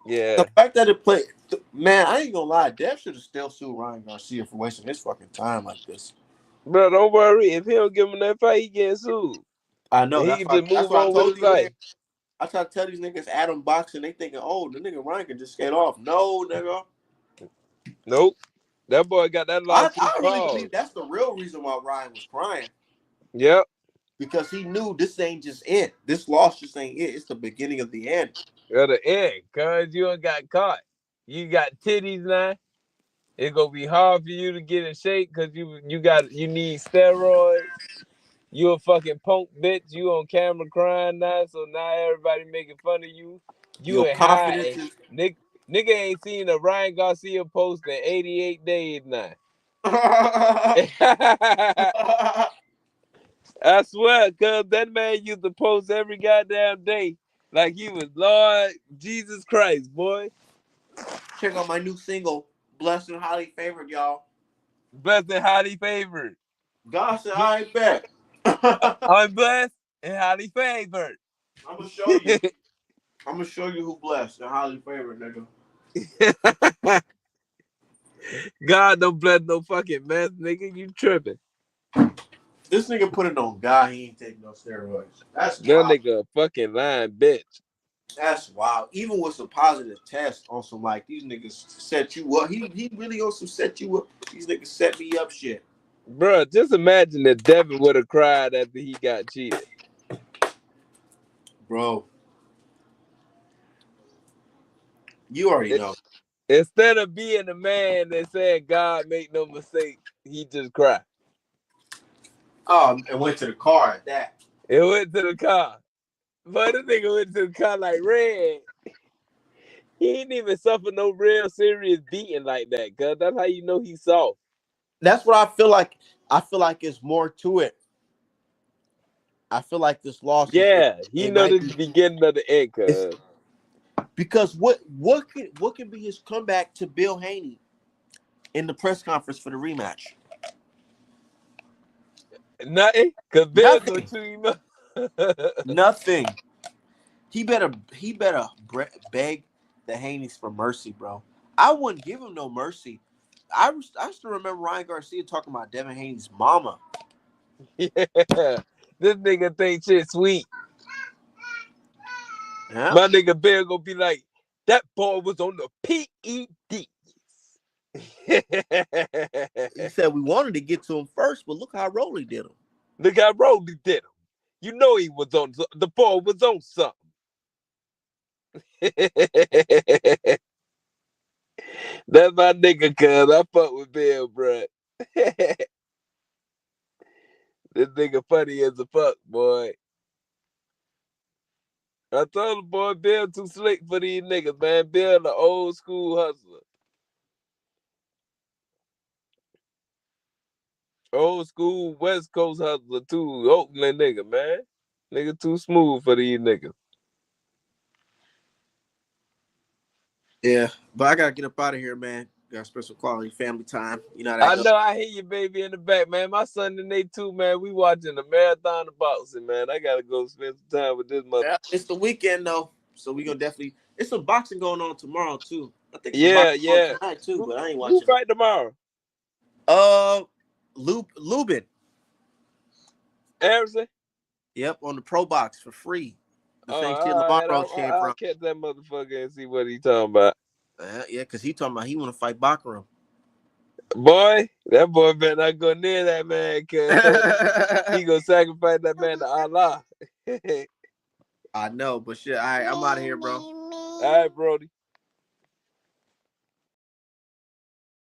Yeah.
The fact that it played, Man, I ain't gonna lie. Dev should have still sued Ryan Garcia for wasting his fucking time like this.
Bro, don't worry. If he don't give him that fight, he getting sued.
I know.
And he can just
That's
move
why I
on with
told
his
these niggas.
life.
I try to tell these niggas Adam boxing. They thinking, oh, the nigga Ryan can just skate off. No, nigga.
Nope. That boy got that lawsuit
I really believe
paused.
that's the real reason why Ryan was crying.
Yep.
Because he knew this ain't just it. This loss just ain't it. It's the beginning of the end.
At the end, cause you done got caught. You got titties now. It's gonna be hard for you to get in shape because you need steroids. You a fucking punk bitch. You on camera crying now, so now everybody making fun of you. You
Your
ain't
confidence
hiding.
is.
Nigga ain't seen a Ryan Garcia post in 88 days now. I swear, cuz that man used to post every goddamn day like he was Lord Jesus Christ, boy.
Check out my new single, Blessed and Highly Favored, y'all.
Blessed and highly favored.
God said, I ain't bet.
I'm blessed and highly favored.
I'm gonna show you. I'm gonna show you who blessed and highly favored, nigga.
God don't bless no fucking mess, nigga. You tripping.
This nigga put it on God. He ain't taking no steroids. That's
That
wild.
nigga a fucking lying bitch.
That's wild. Even with some positive tests on some like these niggas set you up. He really on some set you up. These niggas set me up shit.
Bruh, just imagine if Devin would have cried after he got cheated.
Bro. You already know.
Instead of being the man that said God make no mistake, he just cried.
Oh, and went to the car at that.
It went to the car. But the nigga went to the car like red. He ain't even suffer no real serious beating like that, cuz that's how you know he's soft.
That's what I feel like. I feel like it's more to it. I feel like this loss is
Yeah, he
it
know
might
the
be
beginning of the end, cuz.
because what can be his comeback to Bill Haney in the press conference for the rematch?
Nothing, cause Bill gonna
Nothing.
chew him up.
Nothing. He better beg the Haneys for mercy, bro. I wouldn't give him no mercy. I still remember Ryan Garcia talking about Devin Haney's mama.
Yeah. This nigga think shit sweet.
Yeah.
My nigga Bill gonna be like, that boy was on the PEDs.
He said we wanted to get to him first, but look how Rolly did him.
Look how Rolly did him. You know he was on, the boy was on something. That's my nigga, cuz. I fuck with Bill, bruh. This nigga funny as a fuck, boy. I told the boy, Bill too slick for these niggas, man. Bill the old school hustler. Old school West Coast hustler too. Oakland nigga, man. Nigga too smooth for these niggas.
Yeah, but I gotta get up out of here, man. Got special quality family time. You know how that
I
goes.
know I hear you, baby, in the back, man. My son and they too, man. We watching the marathon of boxing, man. I gotta go spend some time with this mother.
Yeah, it's the weekend though, so we gonna definitely. It's some boxing going on tomorrow too. I think some
Yeah,
boxing going on
yeah.
tonight too, but I ain't
Who
watching.
fight tomorrow?
Lubin.
Harrison?
Yep, on the Pro Box for free. The
Oh,
same shit
all
Lamar
right.
Rose came
I'll
from.
catch that motherfucker and see what he talking about.
Yeah, because he talking about he want to fight Baccarat.
Boy, that boy better not go near that man, cuz he gonna sacrifice that man to Allah.
I know, but shit, all right, I'm out of here, bro.
All right, Brody.